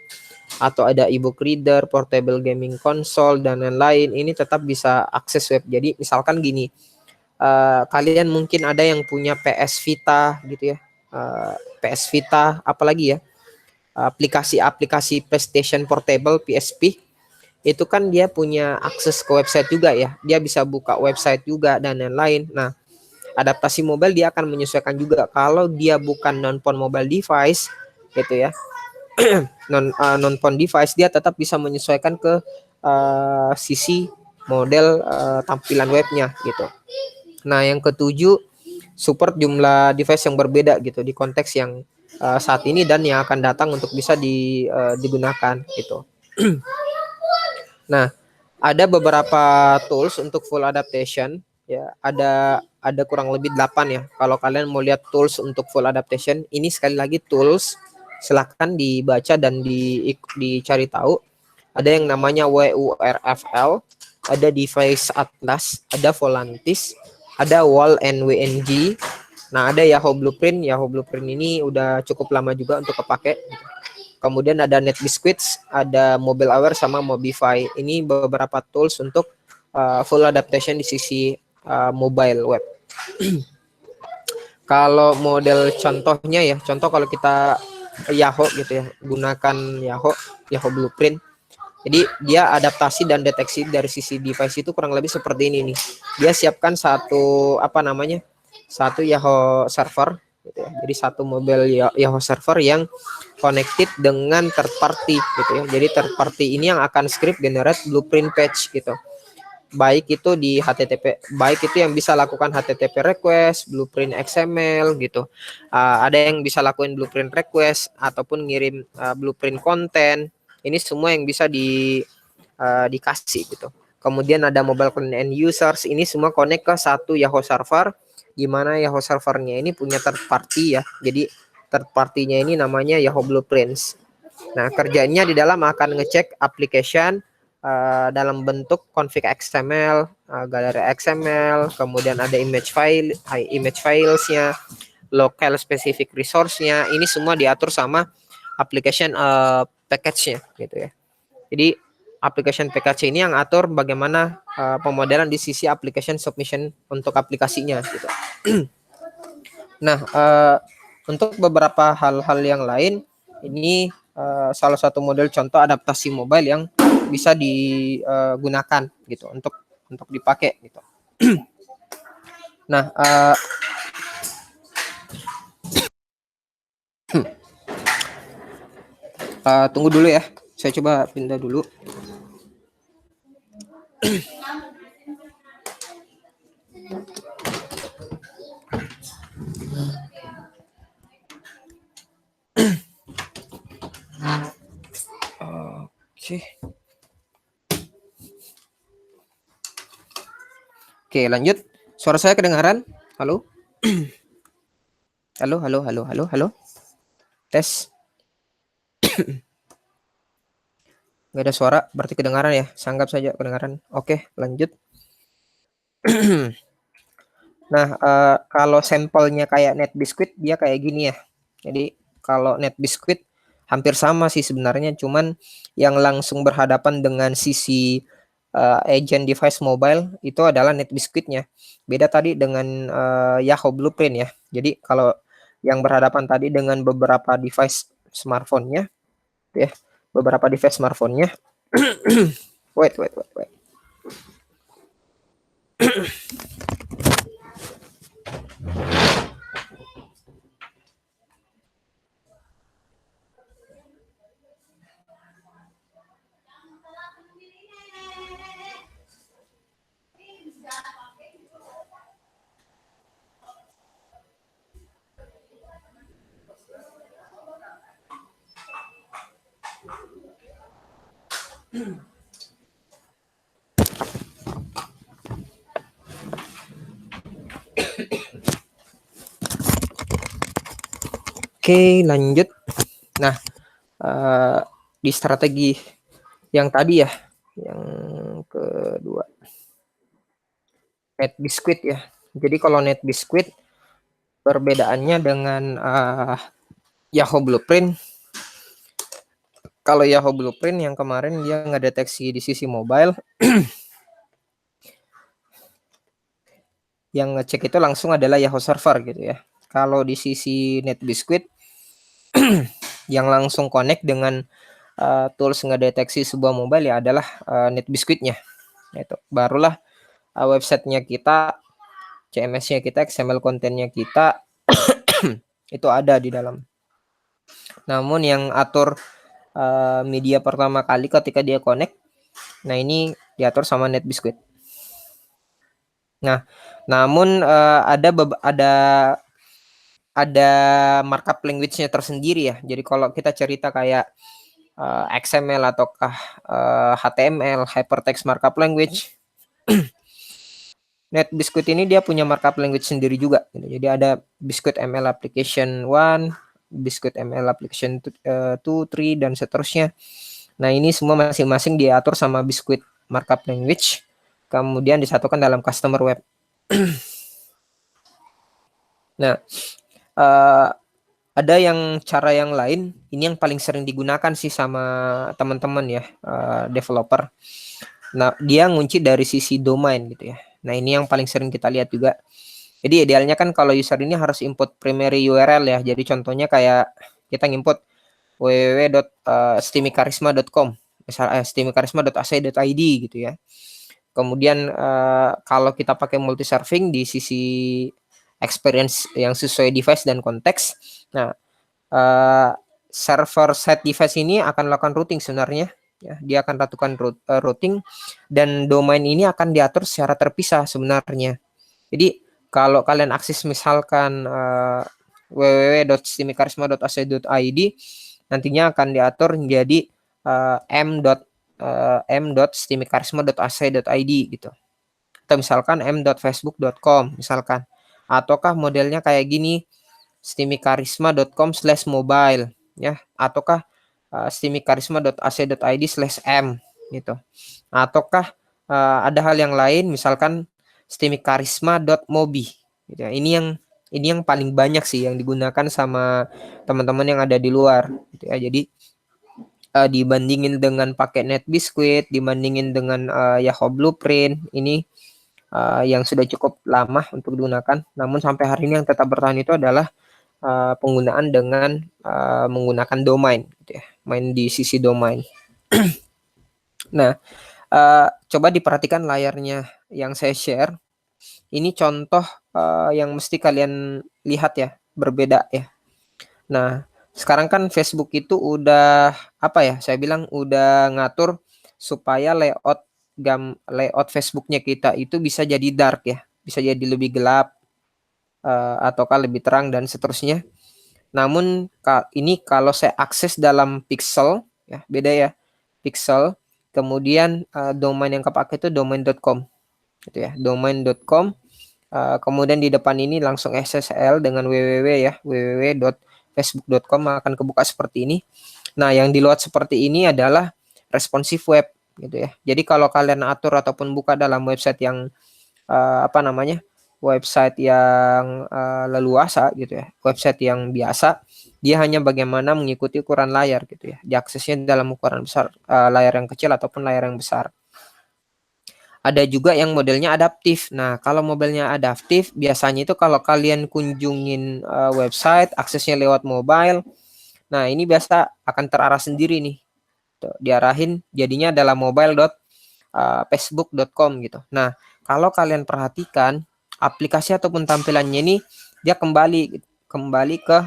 [SPEAKER 1] atau ada ebook reader, portable gaming console dan lain-lain, ini tetap bisa akses web. Jadi misalkan gini, kalian mungkin ada yang punya PS Vita gitu ya, PS Vita apalagi ya, aplikasi-aplikasi PlayStation Portable PSP itu kan dia punya akses ke website juga ya, dia bisa buka website juga dan lain-lain. Nah, adaptasi mobile dia akan menyesuaikan juga kalau dia bukan non-phone mobile device gitu ya, non-phone device dia tetap bisa menyesuaikan ke sisi model tampilan webnya gitu. Nah, yang ketujuh, support jumlah device yang berbeda gitu di konteks yang saat ini dan yang akan datang untuk bisa digunakan gitu. Nah, ada beberapa tools untuk full adaptation ya, ada kurang lebih 8 ya. Kalau kalian mau lihat tools untuk full adaptation, ini sekali lagi tools, silahkan dibaca dan dicari tahu. Ada yang namanya WURFL, ada Device Atlas, ada Volantis, ada Wall and WNG. Nah, ada Yahoo Blueprint. Yahoo Blueprint ini udah cukup lama juga untuk kepake. Kemudian ada NetBiscuits, ada Mobile Aware sama Mobify. Ini beberapa tools untuk full adaptation di sisi mobile web. Kalau model contohnya ya, contoh kalau kita Yahoo gitu ya, gunakan Yahoo Blueprint. Jadi dia adaptasi dan deteksi dari sisi device itu kurang lebih seperti ini nih. Dia siapkan satu satu Yahoo server gitu ya. Jadi satu mobile Yahoo server yang connected dengan third party gitu ya. Jadi third party ini yang akan script generate blueprint page gitu. baik itu di HTTP, baik itu yang bisa lakukan HTTP request, blueprint XML gitu. Ada yang bisa lakuin blueprint request ataupun ngirim blueprint konten. Ini semua yang bisa dikasih gitu. Kemudian ada mobile client end users, ini semua connect ke satu Yahoo server, di mana Yahoo servernya ini punya third party ya. Jadi third party-nya ini namanya Yahoo Blueprints. Nah, kerjanya di dalam akan ngecek application dalam bentuk config XML, galeri XML, kemudian ada image filesnya, local specific resource-nya. Ini semua diatur sama application package-nya gitu ya. Jadi application package ini yang atur bagaimana pemodelan di sisi application submission untuk aplikasinya gitu. Nah, untuk beberapa hal-hal yang lain, ini salah satu model contoh adaptasi mobile yang bisa digunakan gitu untuk dipakai gitu. Nah, tunggu dulu ya, saya coba pindah dulu. Oke. Oke, lanjut. Suara saya kedengaran? Halo? Halo, halo, halo, halo, halo. Tes. Nggak ada suara, berarti kedengaran ya. Sanggap saja kedengaran. Oke, lanjut. Nah, kalau sampelnya kayak NetBiscuit, dia kayak gini ya. Jadi, kalau NetBiscuit hampir sama sih sebenarnya, cuman yang langsung berhadapan dengan sisi agent device mobile itu adalah NetBiscuit-nya. Beda tadi dengan Yahoo Blueprint ya. Jadi, kalau yang berhadapan tadi dengan beberapa device smartphone-nya, ya, beberapa device smartphone-nya. wait. Oke, lanjut. Nah, di strategi yang tadi ya, yang kedua, NetBiscuit ya. Jadi kalau NetBiscuit perbedaannya dengan Yahoo Blueprint. Kalau Yahoo Blueprint yang kemarin dia ngedeteksi di sisi mobile, yang ngecek itu langsung adalah Yahoo server gitu ya. Kalau di sisi NetBiscuit yang langsung connect dengan tools ngedeteksi sebuah mobile ya adalah NetBiscuit-nya. Itu barulah websitenya kita, CMS-nya kita, XML kontennya kita itu ada di dalam. Namun yang atur media pertama kali ketika dia connect, nah ini diatur sama NetBiscuit. Nah, namun ada markup language-nya tersendiri ya. Jadi kalau kita cerita kayak XML ataukah HTML, hypertext markup language, NetBiscuit ini dia punya markup language sendiri juga. Jadi ada Biscuit ML Application 1, Biscuit ML Application 2, 3, dan seterusnya. Nah, ini semua masing-masing diatur sama Biscuit markup language, kemudian disatukan dalam customer web. Nah, ada yang cara yang lain, ini yang paling sering digunakan sih sama teman-teman ya, developer. Nah, dia ngunci dari sisi domain gitu ya. Nah, ini yang paling sering kita lihat juga. Jadi idealnya kan kalau user ini harus input primary URL ya. Jadi contohnya kayak kita nginput www.stimicharisma.com, misalnya stimicharisma.ac.id gitu ya. Kemudian kalau kita pakai multi serving di sisi experience yang sesuai device dan konteks, nah server set device ini akan melakukan routing sebenarnya ya. Dia akan lakukan routing, dan domain ini akan diatur secara terpisah sebenarnya. Jadi kalau kalian akses misalkan www.stimicarisma.ac.id, nantinya akan diatur menjadi m.stimicarisma.ac.id gitu. Atau misalkan m.facebook.com misalkan. Ataukah modelnya kayak gini, stimicarisma.com/mobile ya, ataukah stimicarisma.ac.id/m gitu. Ataukah ada hal yang lain misalkan stimicarisma.mobi gitu ya. Ini yang paling banyak sih yang digunakan sama teman-teman yang ada di luar gitu ya. Jadi dibandingin dengan pakai NetBiscuit, dibandingin dengan Yahoo Blueprint, ini yang sudah cukup lama untuk digunakan. Namun sampai hari ini yang tetap bertahan itu adalah penggunaan dengan menggunakan domain gitu ya, main di sisi domain. Nah, coba diperhatikan layarnya yang saya share. Ini contoh yang mesti kalian lihat ya, berbeda ya. Nah, sekarang kan Facebook itu udah apa ya? Saya bilang udah ngatur supaya layout Facebooknya kita itu bisa jadi dark ya, bisa jadi lebih gelap ataukah lebih terang dan seterusnya. Namun ini kalau saya akses dalam Pixel ya, beda ya. Pixel, kemudian domain yang kepakai itu domain.com gitu ya, domain.com. Kemudian di depan ini langsung SSL dengan www ya, www.facebook.com akan kebuka seperti ini. Nah, yang di luar seperti ini adalah responsive web gitu ya. Jadi kalau kalian atur ataupun buka dalam website yang website yang leluasa gitu ya, website yang biasa, dia hanya bagaimana mengikuti ukuran layar gitu ya. Diaksesnya dalam ukuran besar, layar yang kecil ataupun layar yang besar. Ada juga yang modelnya adaptif. Nah, kalau modelnya adaptif, biasanya itu kalau kalian kunjungin website, aksesnya lewat mobile, nah ini biasa akan terarah sendiri nih. Tuh, diarahin jadinya adalah mobile.facebook.com gitu. Nah, kalau kalian perhatikan, aplikasi ataupun tampilannya ini, dia kembali ke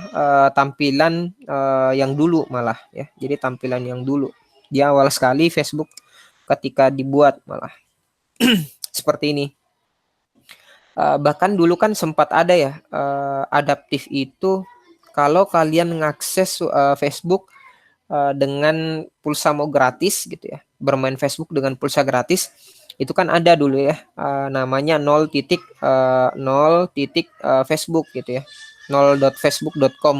[SPEAKER 1] tampilan yang dulu malah ya. Jadi tampilan yang dulu. Di awal sekali Facebook ketika dibuat malah. Seperti ini. Bahkan dulu kan sempat ada ya adaptif itu kalau kalian mengakses Facebook dengan pulsa mau gratis gitu ya, bermain Facebook dengan pulsa gratis, itu kan ada dulu ya namanya 0.Facebook gitu ya, 0.facebook.com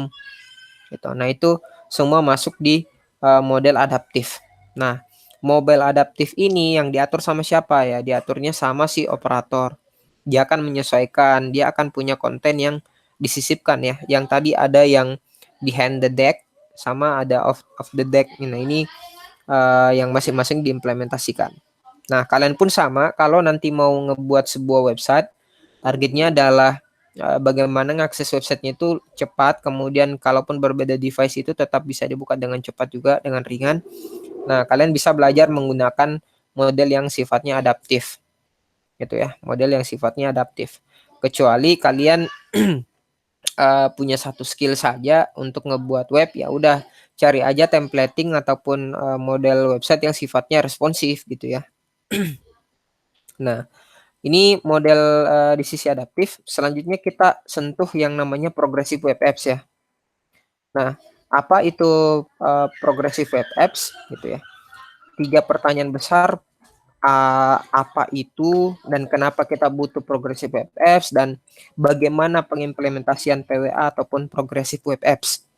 [SPEAKER 1] gitu. Nah itu semua masuk di model adaptif. Nah, mobile adaptif ini yang diatur sama siapa ya? Diaturnya sama si operator. Dia akan menyesuaikan, dia akan punya konten yang disisipkan ya. Yang tadi ada yang behind the deck sama ada off the deck. Nah, ini yang masing-masing diimplementasikan. Nah, kalian pun sama kalau nanti mau ngebuat sebuah website, targetnya adalah bagaimana ngakses websitenya itu cepat, kemudian kalaupun berbeda device itu tetap bisa dibuka dengan cepat juga, dengan ringan. Nah, kalian bisa belajar menggunakan model yang sifatnya adaptif. Gitu ya, model yang sifatnya adaptif. Kecuali kalian punya satu skill saja untuk ngebuat web, ya udah cari aja templating ataupun model website yang sifatnya responsif gitu ya. Nah, ini model di sisi adaptif. Selanjutnya kita sentuh yang namanya progressive web apps ya. Nah, apa itu progressive web apps gitu ya? 3 pertanyaan besar, apa itu dan kenapa kita butuh progressive web apps dan bagaimana pengimplementasian PWA ataupun progressive web apps.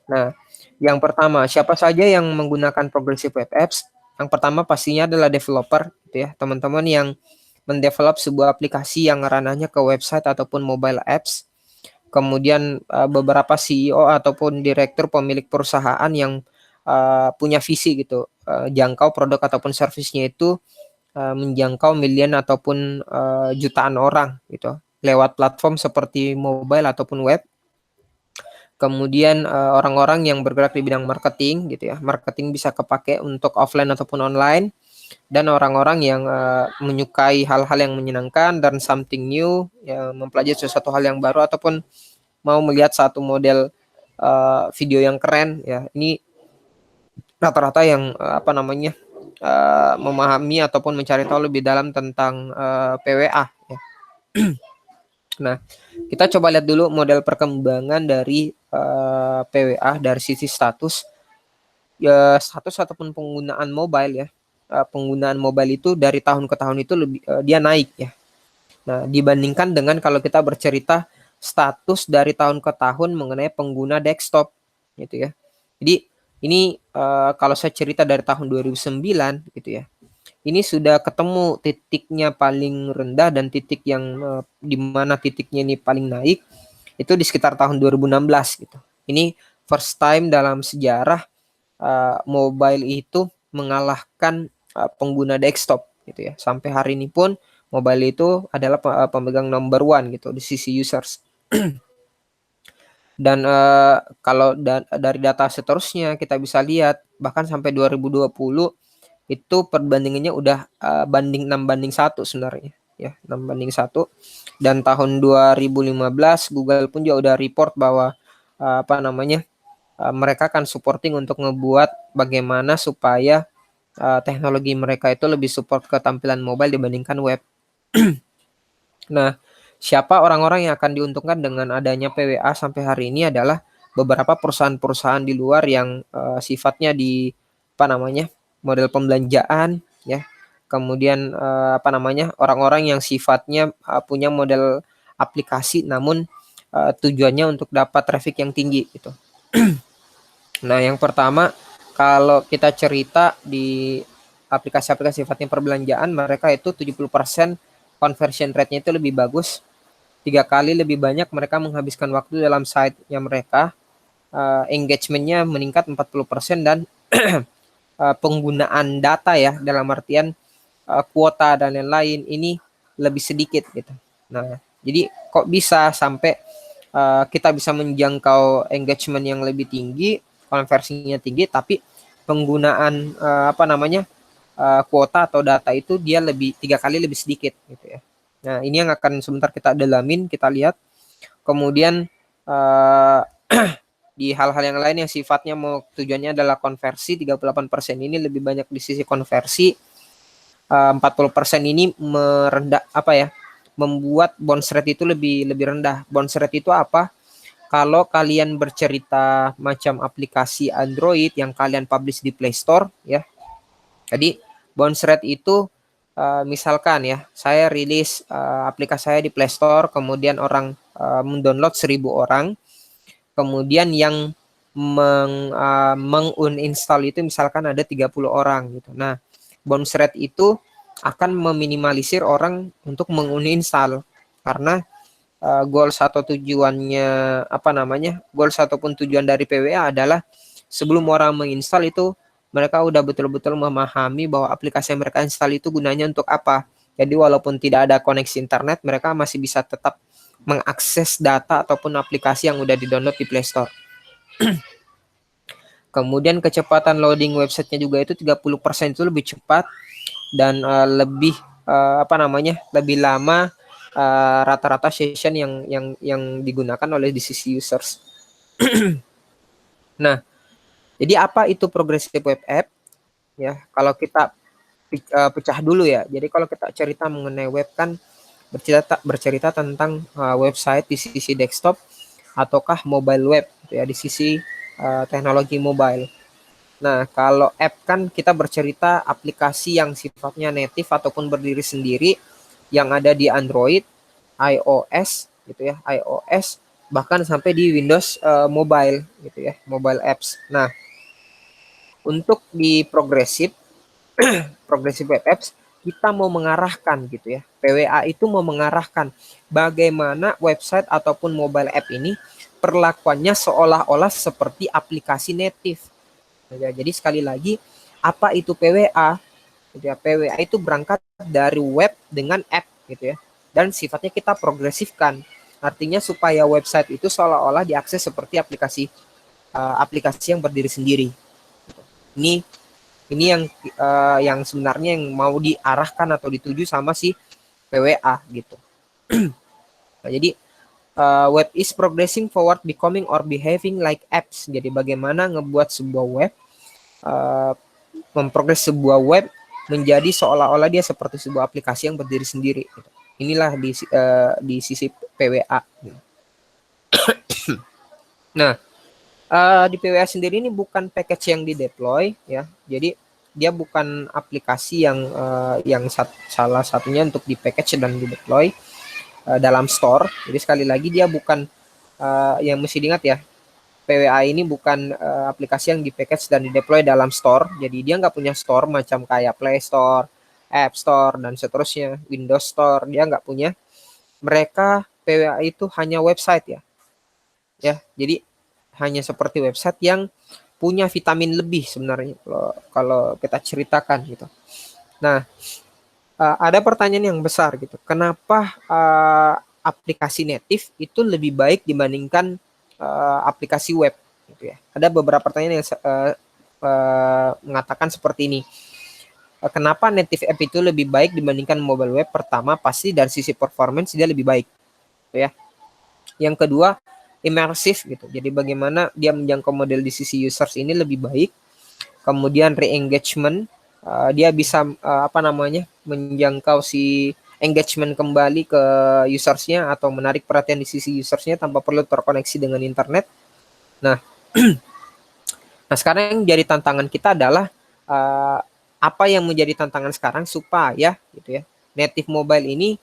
[SPEAKER 1] Nah, yang pertama, siapa saja yang menggunakan progressive web apps? Yang pertama pastinya adalah developer gitu ya, teman-teman yang mendevelop sebuah aplikasi yang ranahnya ke website ataupun mobile apps. Kemudian beberapa CEO ataupun direktur pemilik perusahaan yang punya visi gitu, jangkau produk ataupun servisnya itu menjangkau milian ataupun jutaan orang gitu lewat platform seperti mobile ataupun web. Kemudian orang-orang yang bergerak di bidang marketing gitu ya, marketing bisa kepake untuk offline ataupun online. Dan orang-orang yang menyukai hal-hal yang menyenangkan dan something new, ya, mempelajari sesuatu hal yang baru ataupun mau melihat satu model video yang keren ya. Ini rata-rata yang apa namanya memahami ataupun mencari tahu lebih dalam tentang PWA ya. Nah, kita coba lihat dulu model perkembangan dari PWA dari sisi status ya, status ataupun penggunaan mobile ya. Penggunaan mobile itu dari tahun ke tahun itu lebih dia naik ya. Nah, dibandingkan dengan kalau kita bercerita status dari tahun ke tahun mengenai pengguna desktop gitu ya. Jadi ini kalau saya cerita dari tahun 2009 gitu ya. Ini sudah ketemu titiknya paling rendah dan titik yang di mana titiknya ini paling naik itu di sekitar tahun 2016 gitu. Ini first time dalam sejarah mobile itu mengalahkan pengguna desktop gitu ya. Sampai hari ini pun mobile itu adalah pemegang number one gitu di sisi users. Dan kalau dari data seterusnya kita bisa lihat bahkan sampai 2020 itu perbandingannya udah banding 6 banding 1 sebenarnya ya, 6 banding 1. Dan tahun 2015 Google pun juga udah report bahwa apa namanya mereka akan supporting untuk ngebuat bagaimana supaya teknologi mereka itu lebih support ke tampilan mobile dibandingkan web. Nah, siapa orang-orang yang akan diuntungkan dengan adanya PWA sampai hari ini adalah beberapa perusahaan-perusahaan di luar yang sifatnya di apa namanya model pembelanjaan ya. Kemudian apa namanya orang-orang yang sifatnya punya model aplikasi namun tujuannya untuk dapat traffic yang tinggi gitu. Nah, yang pertama kalau kita cerita di aplikasi-aplikasi sifatnya perbelanjaan, mereka itu 70% conversion rate-nya itu lebih bagus. 3 kali lebih banyak mereka menghabiskan waktu dalam site-nya mereka. Engagement-nya meningkat 40% dan penggunaan data ya dalam artian kuota dan lain-lain ini lebih sedikit gitu. Nah, jadi kok bisa sampai kita bisa menjangkau engagement yang lebih tinggi, konversinya tinggi, tapi penggunaan apa namanya kuota atau data itu dia lebih 3 kali lebih sedikit gitu ya. Nah, ini yang akan sebentar kita dalamin, kita lihat. Kemudian di hal-hal yang lain yang sifatnya mau tujuannya adalah konversi, 38% ini lebih banyak di sisi konversi. 40% ini merendah apa ya? Membuat bounce rate itu lebih rendah. Bounce rate itu apa? Kalau kalian bercerita macam aplikasi Android yang kalian publish di Play Store ya. Jadi bounce rate itu misalkan ya, saya rilis aplikasi saya di Play Store, kemudian orang mendownload 1.000 orang, kemudian yang menguninstall itu misalkan ada 30 orang gitu. Nah, bounce rate itu akan meminimalisir orang untuk menguninstall karena goals atau tujuannya apa namanya goals ataupun tujuan dari PWA adalah sebelum orang menginstal itu mereka udah betul-betul memahami bahwa aplikasi yang mereka install itu gunanya untuk apa. Jadi walaupun tidak ada koneksi internet, mereka masih bisa tetap mengakses data ataupun aplikasi yang udah di-download di Play Store. Kemudian kecepatan loading websitenya juga itu 30% itu lebih cepat dan lebih apa namanya lebih lama rata-rata session yang digunakan oleh di sisi users. Nah, jadi apa itu progressive web app? Ya, kalau kita pecah dulu ya. Jadi kalau kita cerita mengenai web kan bercerita tentang website di sisi desktop ataukah mobile web gitu ya di sisi teknologi mobile. Nah, kalau app kan kita bercerita aplikasi yang sifatnya native ataupun berdiri sendiri yang ada di Android, iOS gitu ya, iOS bahkan sampai di Windows mobile gitu ya, mobile apps. Nah, untuk di progressive web apps kita mau mengarahkan gitu ya. PWA itu mau mengarahkan bagaimana website ataupun mobile app ini perlakuannya seolah-olah seperti aplikasi native. Ya, jadi sekali lagi apa itu PWA? Gitu ya. PWA itu berangkat dari web dengan app gitu ya. Dan sifatnya kita progresifkan. Artinya supaya website itu seolah-olah diakses seperti aplikasi yang berdiri sendiri. Ini yang sebenarnya yang mau diarahkan atau dituju sama si PWA gitu. Nah, jadi web is progressing forward becoming or behaving like apps. Jadi bagaimana ngebuat sebuah web uh, memprogres sebuah web menjadi seolah-olah dia seperti sebuah aplikasi yang berdiri sendiri. Gitu. Inilah di sisi PWA. Gitu. Nah, di PWA sendiri ini bukan package yang di deploy ya. Jadi dia bukan aplikasi yang salah satunya untuk di package dan di deploy dalam store. Jadi sekali lagi dia bukan yang mesti diingat ya. PWA ini bukan aplikasi yang di package dan di deploy dalam store. Jadi dia nggak punya store macam kayak Play Store, App Store dan seterusnya, Windows Store dia nggak punya. Mereka PWA itu hanya website ya. Ya, jadi hanya seperti website yang punya vitamin lebih sebenarnya kalau kita ceritakan gitu. Nah, ada pertanyaan yang besar gitu. Kenapa aplikasi native itu lebih baik dibandingkan aplikasi web gitu ya. Ada beberapa pertanyaan yang mengatakan seperti ini. Kenapa native app itu lebih baik dibandingkan mobile web? Pertama, pasti dari sisi performance dia lebih baik gitu ya. Yang kedua, imersif gitu. Jadi bagaimana dia menjangkau model di sisi users ini lebih baik. Kemudian re-engagement, dia bisa menjangkau si engagement kembali ke usersnya atau menarik perhatian di sisi usersnya tanpa perlu terkoneksi dengan internet. Nah, nah sekarang yang jadi tantangan kita adalah apa yang menjadi tantangan sekarang supaya gitu ya native mobile ini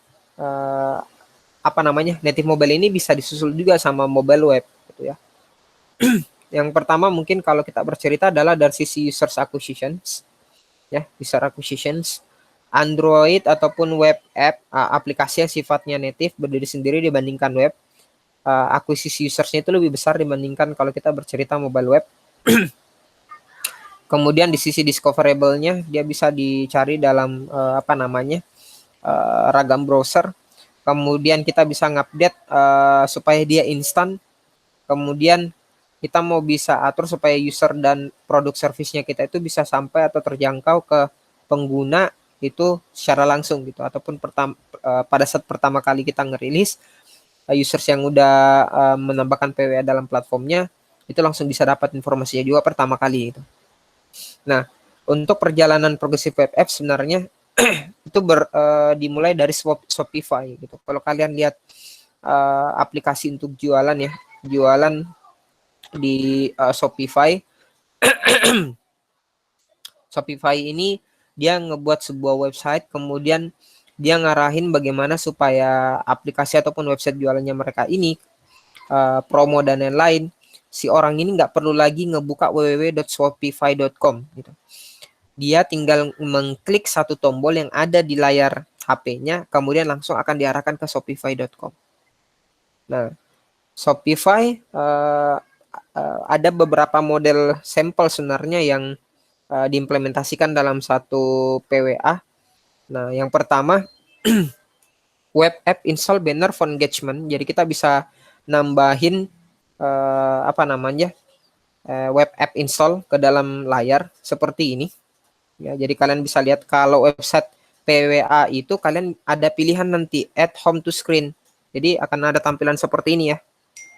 [SPEAKER 1] native mobile ini bisa disusul juga sama mobile web gitu ya. Yang pertama mungkin kalau kita bercerita adalah dari sisi users acquisitions ya, user acquisitions. Android ataupun web app aplikasi yang sifatnya native berdiri sendiri dibandingkan web, akuisisi usersnya itu lebih besar dibandingkan kalau kita bercerita mobile web. Kemudian di sisi discoverable-nya dia bisa dicari dalam ragam browser. Kemudian kita bisa ngupdate supaya dia instan. Kemudian kita mau bisa atur supaya user dan produk servicenya kita itu bisa sampai atau terjangkau ke pengguna itu secara langsung gitu. Ataupun pada saat pertama kali kita ngerilis, users yang udah menambahkan PWA dalam platformnya itu langsung bisa dapat informasinya juga pertama kali itu. Nah, untuk perjalanan progresif web app sebenarnya itu dimulai dari Shopify gitu. Kalau kalian lihat aplikasi untuk jualan ya, jualan di Shopify, Shopify ini dia ngebuat sebuah website, kemudian dia ngarahin bagaimana supaya aplikasi ataupun website jualannya mereka ini promo dan lain-lain, si orang ini nggak perlu lagi ngebuka www.shopify.com gitu. Dia tinggal mengklik satu tombol yang ada di layar HP-nya, kemudian langsung akan diarahkan ke shopify.com. Nah, Shopify ada beberapa model sampel sebenarnya yang diimplementasikan dalam satu PWA. Nah, yang pertama web app install banner for engagement. Jadi kita bisa nambahin web app install ke dalam layar seperti ini. Ya, jadi kalian bisa lihat kalau website PWA itu kalian ada pilihan nanti add home to screen. Jadi akan ada tampilan seperti ini ya.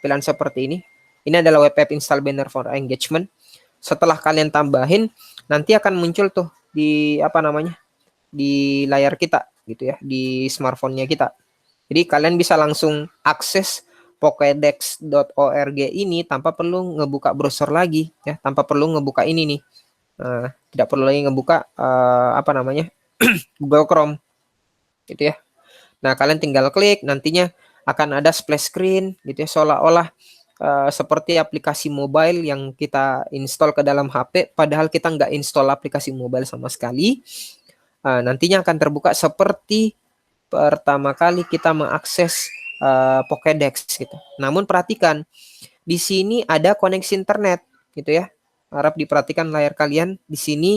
[SPEAKER 1] Pilihan seperti ini. Ini adalah web app install banner for engagement. Setelah kalian tambahin, nanti akan muncul tuh di di layar kita gitu ya, di smartphone-nya kita. Jadi kalian bisa langsung akses pokedex.org ini tanpa perlu ngebuka browser lagi ya, tanpa perlu ngebuka ini nih. Tidak perlu lagi ngebuka Google Chrome gitu ya. Nah, kalian tinggal klik, nantinya akan ada splash screen gitu ya, seolah-olah seperti aplikasi mobile yang kita install ke dalam HP, padahal kita nggak install aplikasi mobile sama sekali. Nantinya akan terbuka seperti pertama kali kita mengakses Pokédex gitu. Namun perhatikan, di sini ada koneksi internet gitu ya. Harap diperhatikan layar kalian, di sini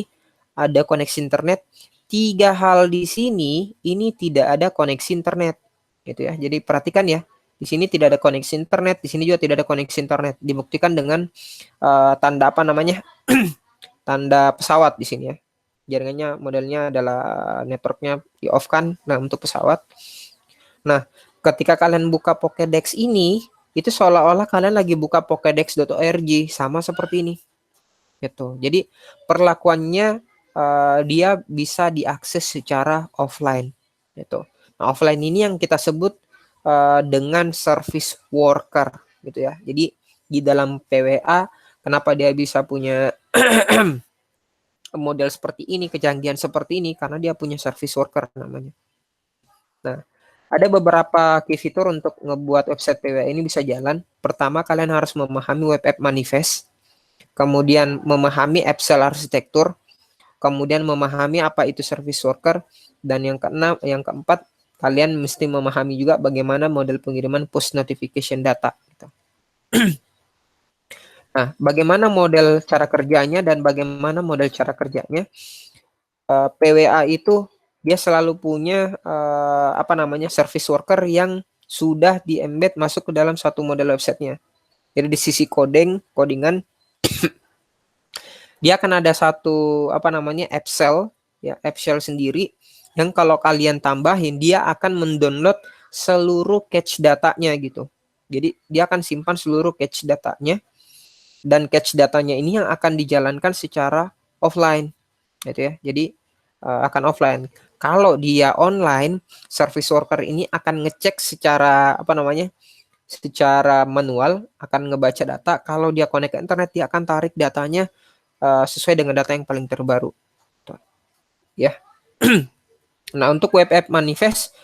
[SPEAKER 1] ada koneksi internet. 3 hal di sini ini tidak ada koneksi internet gitu ya. Jadi perhatikan ya. Di sini tidak ada koneksi internet, di sini juga tidak ada koneksi internet. Dibuktikan dengan tanda tanda pesawat di sini ya. Jaringannya modelnya adalah networknya di off kan. Nah, untuk pesawat. Nah, ketika kalian buka Pokédex ini, itu seolah-olah kalian lagi buka pokedex.org, sama seperti ini. gitu. Jadi perlakuannya dia bisa diakses secara offline gitu. Nah, offline ini yang kita sebut dengan service worker gitu ya. Jadi di dalam PWA kenapa dia bisa punya model seperti ini, kecanggihan seperti ini karena dia punya service worker namanya. Nah, ada beberapa key fitur untuk ngebuat website PWA ini bisa jalan. Pertama, kalian harus memahami web app manifest, kemudian memahami app shell arsitektur, kemudian memahami apa itu service worker, dan yang keempat, kalian mesti memahami juga bagaimana model pengiriman push notification data. Gitu. Nah, bagaimana model cara kerjanya dan bagaimana model cara kerjanya? PWA itu dia selalu punya service worker yang sudah di-embed masuk ke dalam satu model websitenya. Jadi di sisi codingan dia akan ada satu app shell ya, app shell sendiri yang kalau kalian tambahin dia akan mendownload seluruh cache datanya gitu. Jadi dia akan simpan seluruh cache datanya dan cache datanya ini yang akan dijalankan secara offline gitu ya. Jadi akan offline. Kalau dia online, service worker ini akan ngecek secara secara manual, akan ngebaca data. Kalau dia connect ke internet, dia akan tarik datanya sesuai dengan data yang paling terbaru. Tuh. Ya. Nah, untuk web app manifest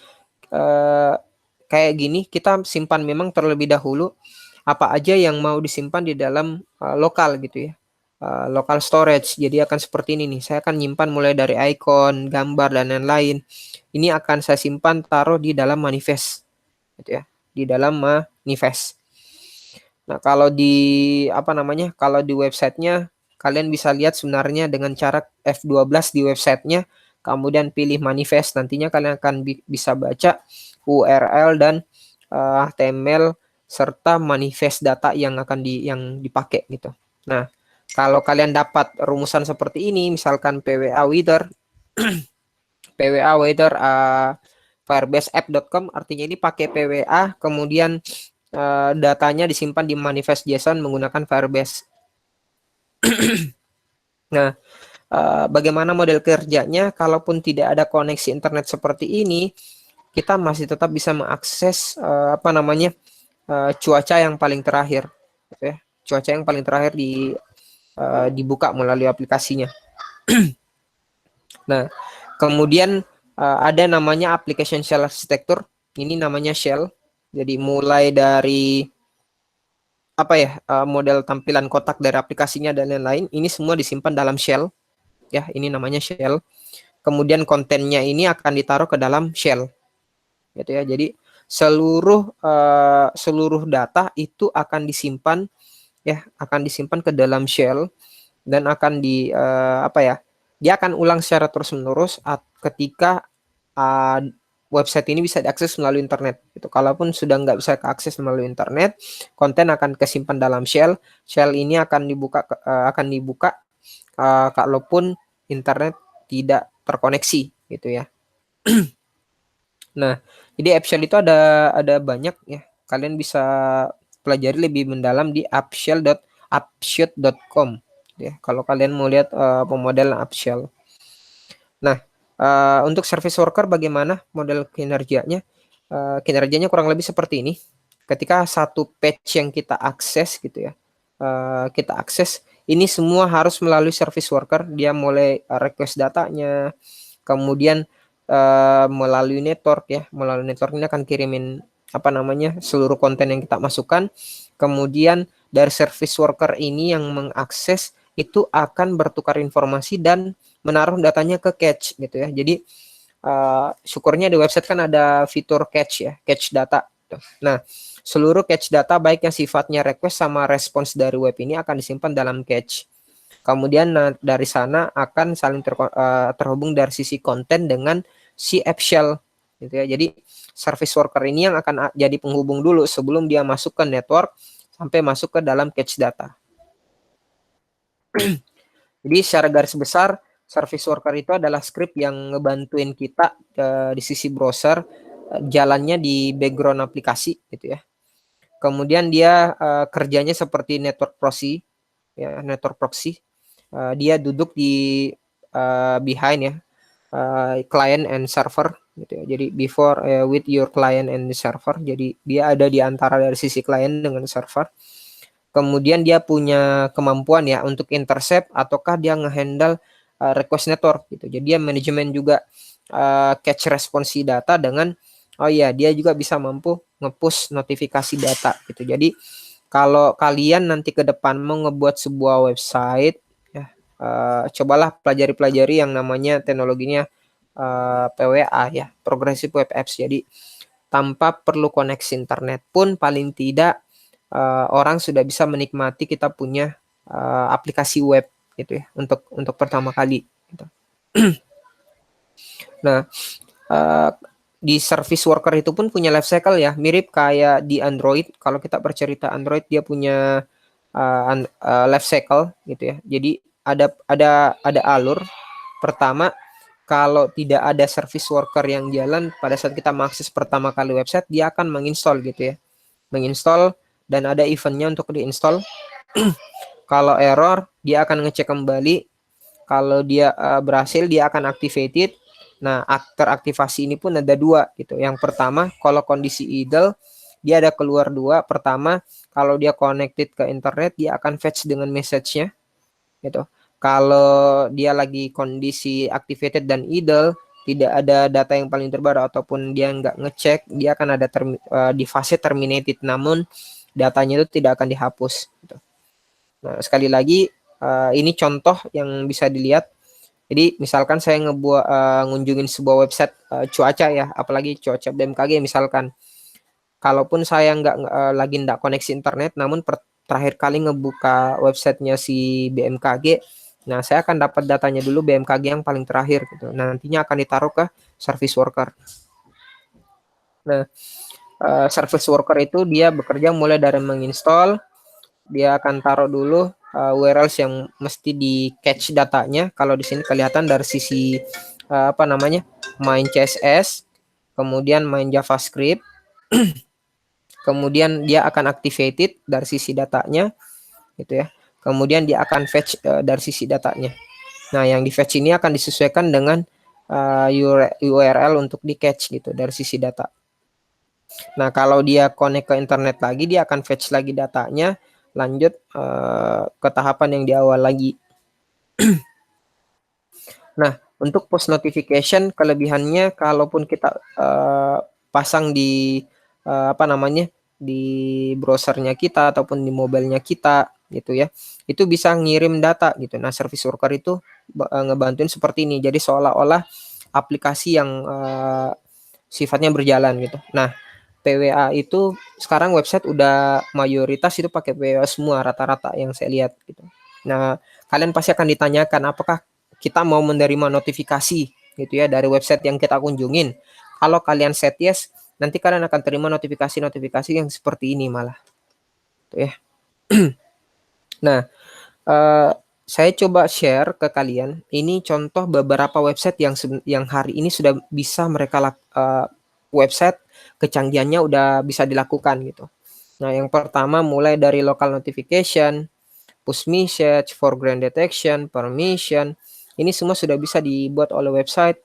[SPEAKER 1] kayak gini, kita simpan memang terlebih dahulu apa aja yang mau disimpan di dalam lokal gitu ya. Local storage. Jadi akan seperti ini nih. Saya akan nyimpan mulai dari icon, gambar dan lain-lain. Ini akan saya simpan taruh di dalam manifest gitu ya. Di dalam manifest. Nah, kalau di Kalau di websitenya kalian bisa lihat sebenarnya dengan cara F12 di websitenya, kemudian pilih manifest. Nantinya kalian akan bisa baca URL dan HTML serta manifest data yang yang dipakai gitu. Nah, kalau kalian dapat rumusan seperti ini, misalkan PWA Wither, PWA Wither firebaseapp.com, artinya ini pakai PWA, kemudian datanya disimpan di manifest JSON menggunakan Firebase. Nah, bagaimana model kerjanya? Kalaupun tidak ada koneksi internet seperti ini, kita masih tetap bisa mengakses cuaca yang paling terakhir, gitu ya. Cuaca yang paling terakhir dibuka melalui aplikasinya. Nah, kemudian ada namanya application shell architecture. Ini namanya shell. Jadi mulai dari model tampilan kotak dari aplikasinya dan lain-lain, ini semua disimpan dalam shell. Ya, ini namanya shell. Kemudian kontennya ini akan ditaruh ke dalam shell. Gitu ya. Jadi seluruh data itu akan disimpan ke dalam shell dan akan dia akan ulang secara terus-menerus ketika website ini bisa diakses melalui internet. Gitu. Kalaupun sudah nggak bisa diakses melalui internet, konten akan kesimpan dalam shell. Shell ini akan dibuka kalaupun internet tidak terkoneksi, gitu ya. Nah, jadi app shell itu ada banyak ya. Kalian bisa pelajari lebih mendalam di appshell.appshoot.com ya. Kalau kalian mau lihat pemodelan app shell. Nah, untuk service worker bagaimana model kinerjanya? Kinerjanya kurang lebih seperti ini. Ketika satu page yang kita akses gitu ya, ini semua harus melalui service worker. Dia mulai request datanya, kemudian melalui network ya, melalui network ini akan kirimin seluruh konten yang kita masukkan. Kemudian dari service worker ini yang mengakses itu akan bertukar informasi dan menaruh datanya ke cache gitu ya. Jadi syukurnya di website kan ada fitur cache ya, cache data. Nah, seluruh cache data baik yang sifatnya request sama respons dari web ini akan disimpan dalam cache. Kemudian dari sana akan saling terhubung dari sisi konten dengan si app shell gitu ya. Jadi service worker ini yang akan jadi penghubung dulu sebelum dia masuk ke network sampai masuk ke dalam cache data. Jadi secara garis besar service worker itu adalah script yang ngebantuin kita di sisi browser jalannya di background aplikasi gitu ya. Kemudian dia kerjanya seperti network proxy ya, network proxy. dia duduk di behind ya, client and server gitu ya. Jadi before with your client and the server. Jadi dia ada di antara dari sisi klien dengan server. Kemudian dia punya kemampuan ya untuk intercept ataukah dia ngehandle request network gitu. Jadi dia manajemen juga catch responsi data dengan oh iya dia juga bisa mampu nge-push notifikasi data gitu. Jadi kalau kalian nanti ke depan mau ngebuat sebuah website ya, cobalah pelajari-pelajari yang namanya teknologinya PWA ya, Progressive Web Apps. Jadi tanpa perlu koneksi internet pun paling tidak orang sudah bisa menikmati kita punya aplikasi web gitu ya untuk pertama kali gitu. Nah, di service worker itu pun punya life cycle ya, mirip kayak di Android. Kalau kita bercerita Android dia punya life cycle gitu ya. Jadi ada alur. Pertama, kalau tidak ada service worker yang jalan pada saat kita mengakses pertama kali website, dia akan menginstall gitu ya. Menginstall dan ada eventnya untuk diinstall. Kalau error, dia akan ngecek kembali. Kalau dia berhasil, dia akan activated. Nah, teraktivasi ini pun ada dua gitu. Yang pertama, kalau kondisi idle, dia ada keluar dua. Pertama, kalau dia connected ke internet, dia akan fetch dengan message-nya gitu. Kalau dia lagi kondisi activated dan idle, tidak ada data yang paling terbaru ataupun dia nggak ngecek, dia akan ada di fase terminated, namun datanya itu tidak akan dihapus gitu. Nah, sekali lagi ini contoh yang bisa dilihat. Jadi misalkan saya ngunjungin sebuah website cuaca ya, apalagi cuaca BMKG misalkan. Kalaupun saya lagi nggak koneksi internet, namun terakhir kali ngebuka websitenya si BMKG, nah saya akan dapat datanya dulu BMKG yang paling terakhir gitu. Nah, nantinya akan ditaruh ke service worker. Nah, service worker itu dia bekerja mulai dari menginstall, dia akan taruh dulu URLs yang mesti di catch datanya. Kalau di sini kelihatan dari sisi apa namanya main CSS, kemudian main JavaScript, kemudian dia akan activated dari sisi datanya, gitu ya. Kemudian dia akan fetch dari sisi datanya. Nah, yang di fetch ini akan disesuaikan dengan URL untuk di catch gitu dari sisi data. Nah, kalau dia connect ke internet lagi, dia akan fetch lagi datanya, lanjut ke tahapan yang di awal lagi. Nah, untuk post notification kelebihannya kalaupun kita pasang di apa namanya di browsernya kita ataupun di mobilenya kita gitu ya, itu bisa ngirim data gitu. Nah, service worker itu ngebantuin seperti ini. Jadi seolah-olah aplikasi yang sifatnya berjalan gitu. Nah, PWA itu sekarang website udah mayoritas itu pakai PWA semua rata-rata yang saya lihat gitu. Nah, kalian pasti akan ditanyakan apakah kita mau menerima notifikasi gitu ya dari website yang kita kunjungin. Kalau kalian set yes, nanti kalian akan terima notifikasi-notifikasi yang seperti ini malah. Tuh ya. Nah, saya coba share ke kalian. Ini contoh beberapa website yang hari ini sudah bisa mereka website kecanggihannya udah bisa dilakukan gitu. Nah, yang pertama mulai dari local notification, push message, foreground detection, permission. Ini semua sudah bisa dibuat oleh website.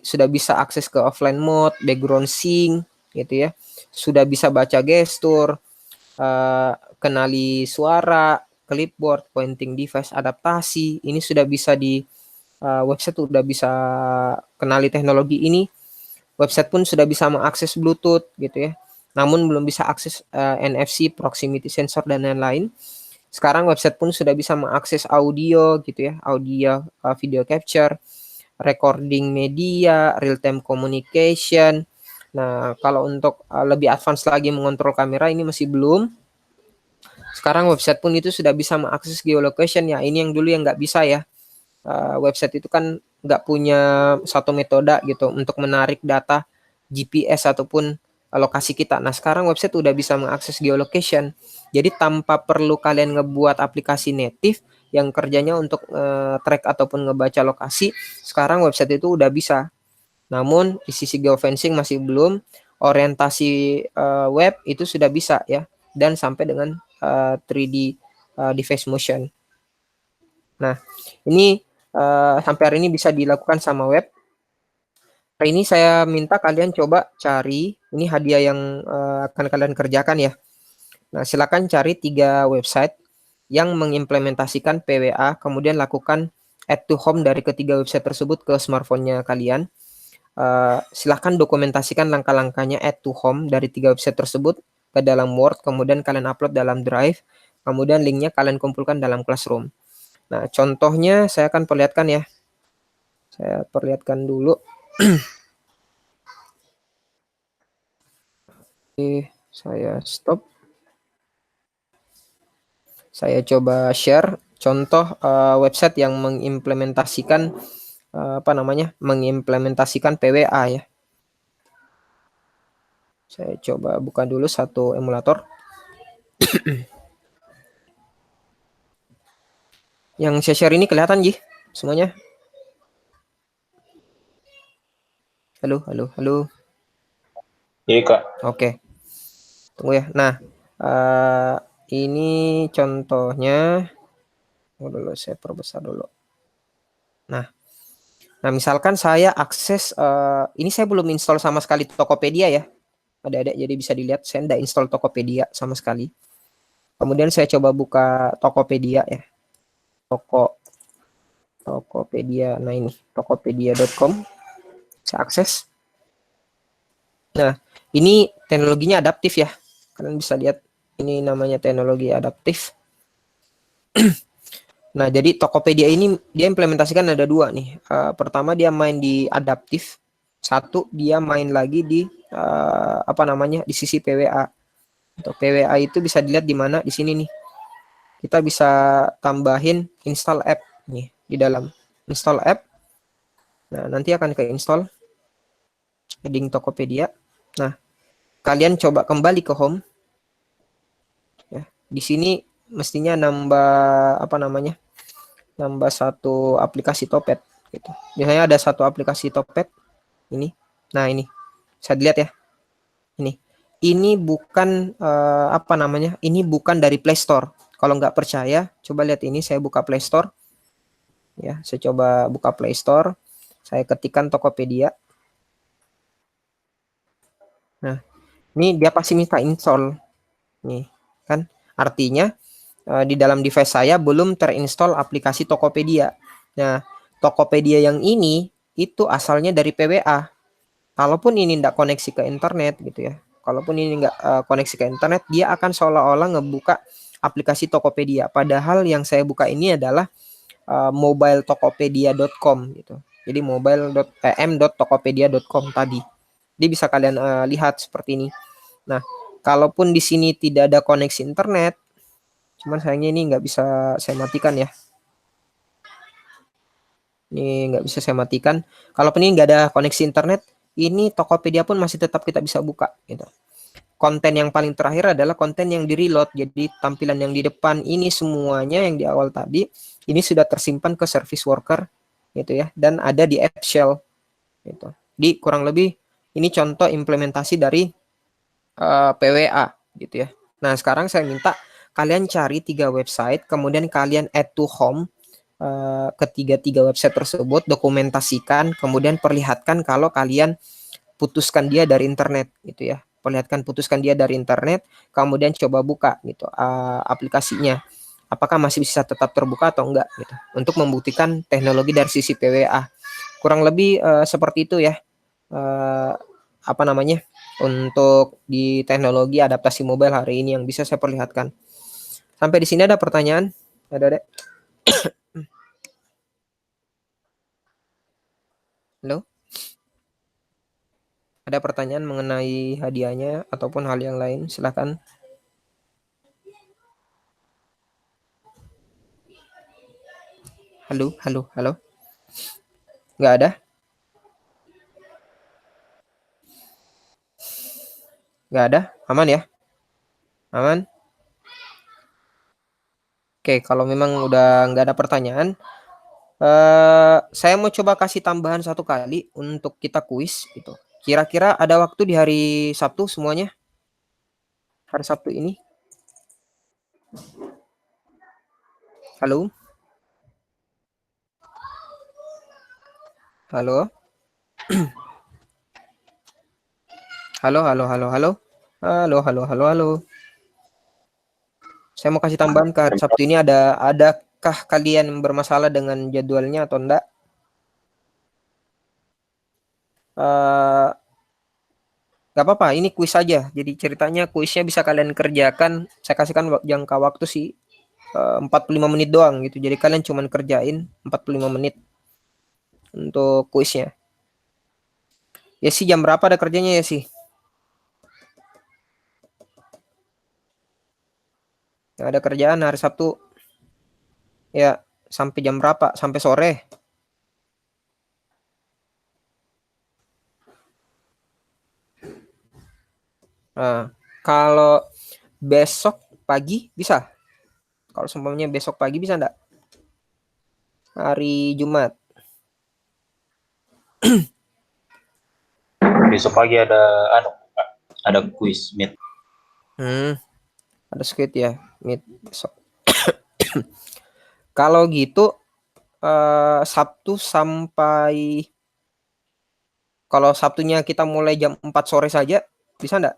[SPEAKER 1] Sudah bisa akses ke offline mode, background sync gitu ya. Sudah bisa baca gestur, kenali suara, clipboard, pointing device, adaptasi. Ini sudah bisa di website sudah bisa kenali teknologi ini. Website pun sudah bisa mengakses Bluetooth gitu ya. Namun belum bisa akses NFC, proximity sensor dan lain-lain. Sekarang website pun sudah bisa mengakses audio gitu ya, audio video capture, recording media, real time communication. Nah, kalau untuk lebih advance lagi mengontrol kamera ini masih belum. Sekarang website pun itu sudah bisa mengakses geolocation ya. Ini yang dulu yang nggak bisa ya. Website itu kan nggak punya satu metode gitu untuk menarik data GPS ataupun lokasi kita. Nah, sekarang website udah bisa mengakses geolocation. Jadi tanpa perlu kalian ngebuat aplikasi native yang kerjanya untuk track ataupun ngebaca lokasi, sekarang website itu udah bisa. Namun di sisi geofencing masih belum. Orientasi web itu sudah bisa ya, dan sampai dengan 3D device motion. Nah, ini sampai hari ini bisa dilakukan sama web. Hari ini saya minta kalian coba cari, ini hadiah yang akan kalian kerjakan ya. Nah, silakan cari 3 website yang mengimplementasikan PWA, kemudian lakukan add to home dari ketiga website tersebut ke smartphone-nya kalian. Silahkan dokumentasikan langkah-langkahnya add to home dari 3 website tersebut ke dalam Word, kemudian kalian upload dalam Drive, kemudian linknya kalian kumpulkan dalam Classroom. Nah, contohnya saya akan perlihatkan ya. Saya perlihatkan dulu. Oke, saya stop. Saya coba share contoh website yang mengimplementasikan mengimplementasikan PWA ya. Saya coba buka dulu satu emulator. Yang saya share ini kelihatan Ji semuanya? Halo, halo, halo.
[SPEAKER 2] Iya Kak.
[SPEAKER 1] Oke, tunggu ya. Nah, ini contohnya. Dulu saya perbesar dulu. Nah, misalkan saya akses, ini saya belum install sama sekali Tokopedia ya, adik-adik, jadi bisa dilihat saya tidak install Tokopedia sama sekali. Kemudian saya coba buka Tokopedia ya, Tokopedia. Nah ini tokopedia.com, saya akses. Nah, ini teknologinya adaptif ya, kalian bisa lihat ini namanya teknologi adaptif. Nah, jadi Tokopedia ini dia implementasikan ada 2 nih. Pertama dia main di adaptif, satu dia main lagi di di sisi PWA. Untuk PWA itu bisa dilihat di mana, di sini nih. Kita bisa tambahin install app nih di dalam install app. Nah, nanti akan ke install heading Tokopedia. Nah, kalian coba kembali ke home. Ya, di sini mestinya nambah satu aplikasi Topet gitu. Biasanya ada satu aplikasi Topet ini. Nah, ini. Bisa dilihat ya. Ini. Ini bukan Ini bukan dari Play Store. Kalau nggak percaya, coba lihat ini, saya buka Play Store. Ya, saya coba buka Play Store. Saya ketikkan Tokopedia. Nah, ini dia pasti minta install. Nih, kan? Artinya di dalam device saya belum terinstall aplikasi Tokopedia. Nah, Tokopedia yang ini itu asalnya dari PWA. Kalaupun ini tidak koneksi ke internet gitu ya. Kalaupun ini nggak koneksi ke internet, dia akan seolah-olah ngebuka aplikasi Tokopedia. Padahal yang saya buka ini adalah mobiletokopedia.com gitu. Jadi m.tokopedia.com tadi. Jadi bisa kalian lihat seperti ini. Nah, kalaupun di sini tidak ada koneksi internet, cuman sayangnya ini nggak bisa saya matikan ya. Ini nggak bisa saya matikan. Kalaupun ini nggak ada koneksi internet, ini Tokopedia pun masih tetap kita bisa buka gitu. Konten yang paling terakhir adalah konten yang di reload. Jadi tampilan yang di depan ini semuanya yang di awal tadi ini sudah tersimpan ke service worker gitu ya, dan ada di app shell gitu. Di kurang lebih ini contoh implementasi dari PWA gitu ya. Nah, sekarang saya minta kalian cari 3 website, kemudian kalian add to home ketiga website tersebut, dokumentasikan, kemudian perlihatkan kalau kalian putuskan dia dari internet gitu ya. Perlihatkan putuskan dia dari internet, kemudian coba buka gitu aplikasinya. Apakah masih bisa tetap terbuka atau enggak gitu. Untuk membuktikan teknologi dari sisi PWA. Kurang lebih seperti itu ya. Uh, untuk di teknologi adaptasi mobile hari ini yang bisa saya perlihatkan. Sampai di sini ada pertanyaan? Ada, Dek? Halo? Ada pertanyaan mengenai hadiahnya ataupun hal yang lain? Silakan. Halo, halo, halo. Nggak ada? Nggak ada? Aman ya? Aman? Oke, kalau memang udah nggak ada pertanyaan, saya mau coba kasih tambahan satu kali untuk kita kuis gitu. Kira-kira ada waktu di hari Sabtu semuanya? Hari Sabtu ini? Halo? Halo? Halo, halo, halo, halo. Halo, halo, halo, halo. Saya mau kasih tambahan ke hari Sabtu ini adakah kalian bermasalah dengan jadwalnya atau enggak? Eh, Gak apa-apa, ini kuis saja. Jadi ceritanya kuisnya bisa kalian kerjakan. Saya kasihkan jangka waktu sih 45 menit doang gitu. Jadi kalian cuman kerjain 45 menit untuk kuisnya. Ya sih, jam berapa ada kerjanya ya sih? Yang ada kerjaan hari Sabtu. Ya, sampai jam berapa? Sampai sore. Nah, kalau besok pagi bisa. Kalau seumpamanya besok pagi bisa enggak? Hari Jumat.
[SPEAKER 2] Besok pagi ada Kak. Ada kuis meet.
[SPEAKER 1] Ada squid ya, meet besok. Kalau gitu Sabtu sampai kalau Sabtunya kita mulai jam 4 sore saja, bisa enggak?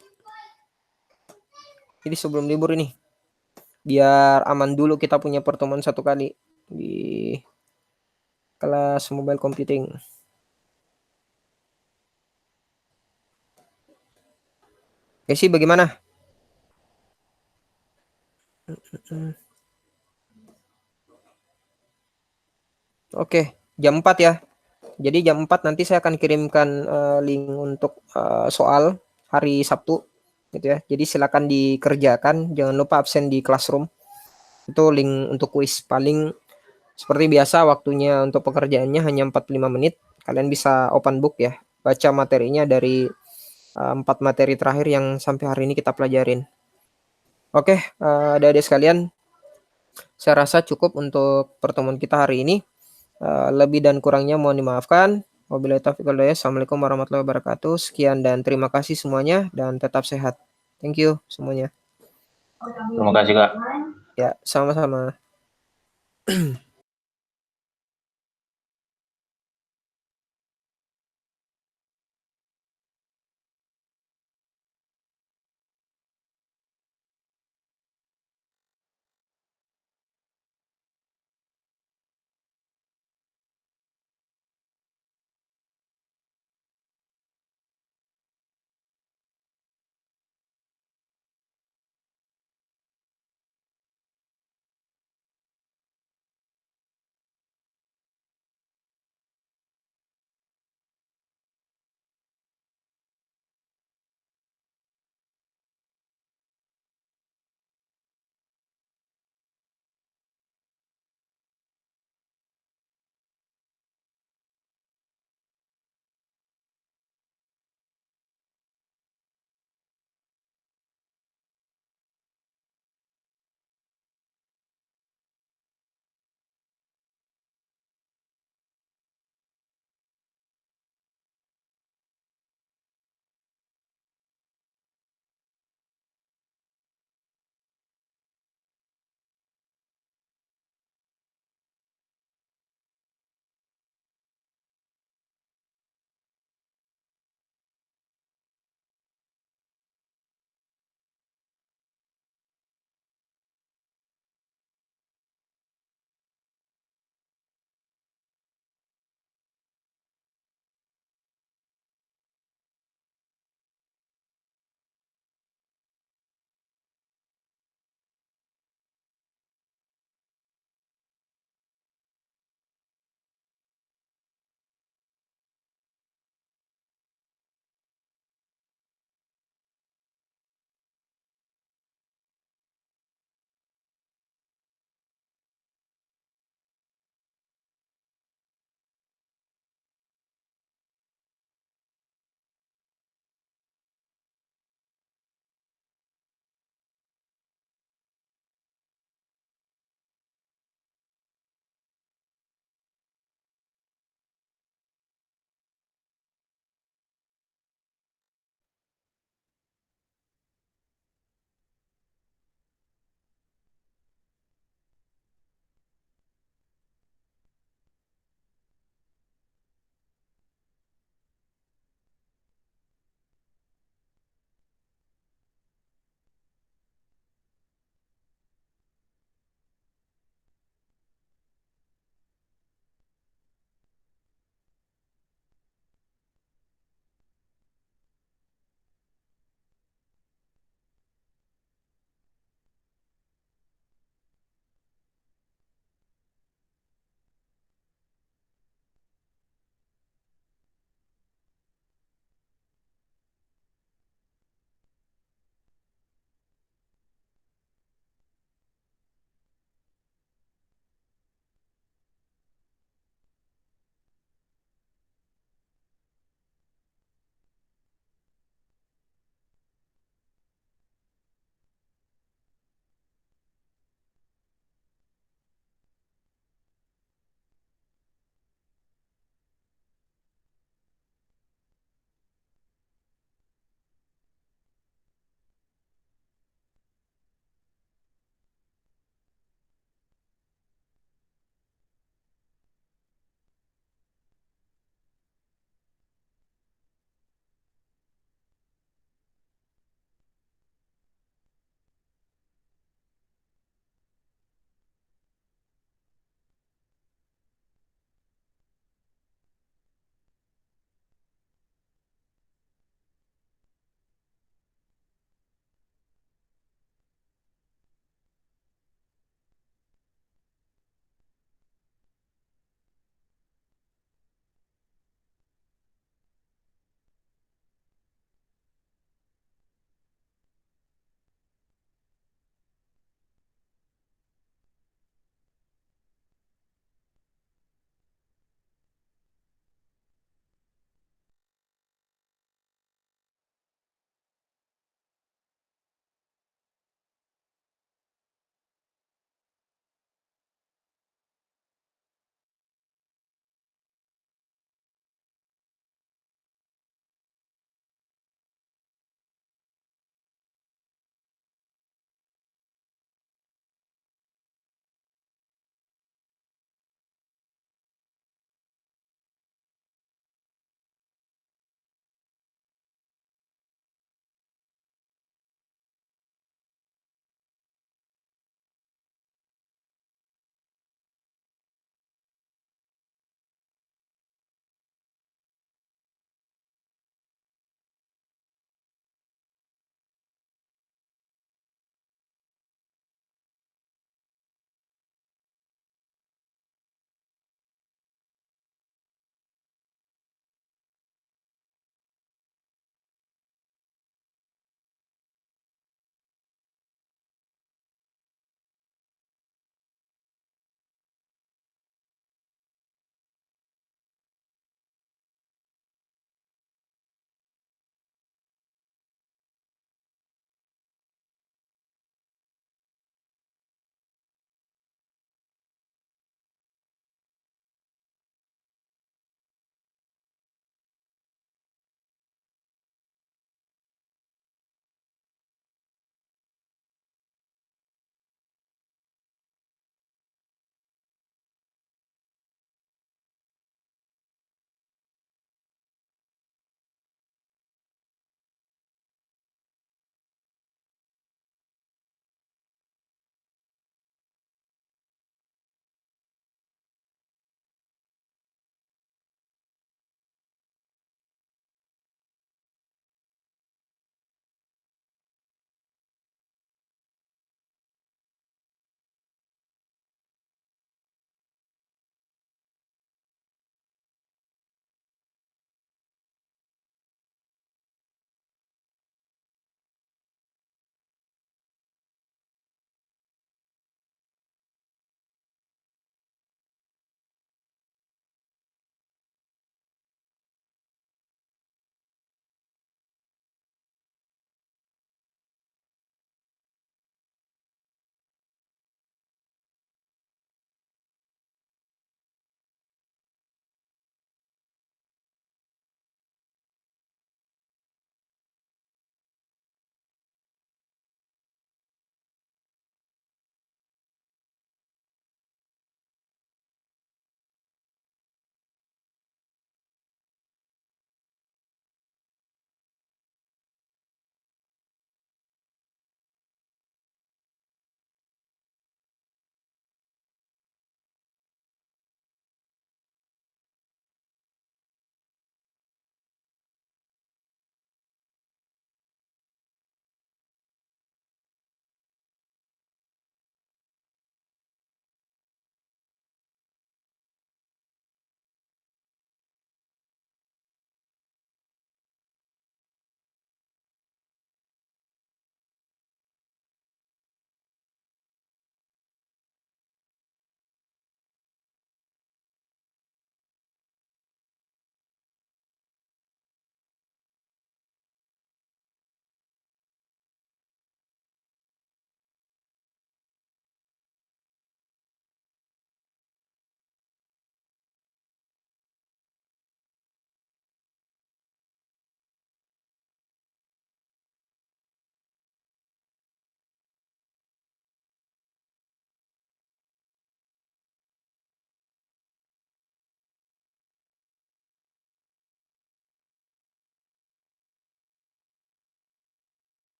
[SPEAKER 1] Jadi sebelum libur ini, biar aman dulu kita punya pertemuan satu kali di kelas mobile computing. Ya sih, bagaimana? Oke, jam 4 ya. Jadi jam 4 nanti saya akan kirimkan link untuk soal hari Sabtu gitu ya. Jadi silakan dikerjakan, jangan lupa absen di classroom. Itu link untuk kuis. Paling seperti biasa waktunya untuk pekerjaannya hanya 45 menit. Kalian bisa open book ya, baca materinya dari 4 materi terakhir yang sampai hari ini kita pelajarin. Oke, adik-adik sekalian, saya rasa cukup untuk pertemuan kita hari ini. Lebih dan kurangnya mohon dimaafkan. Wabillahi taufiq wal hidayah. Assalamualaikum warahmatullahi wabarakatuh. Sekian dan terima kasih semuanya dan tetap sehat. Thank you semuanya.
[SPEAKER 2] Terima kasih Kak.
[SPEAKER 1] Ya, sama-sama.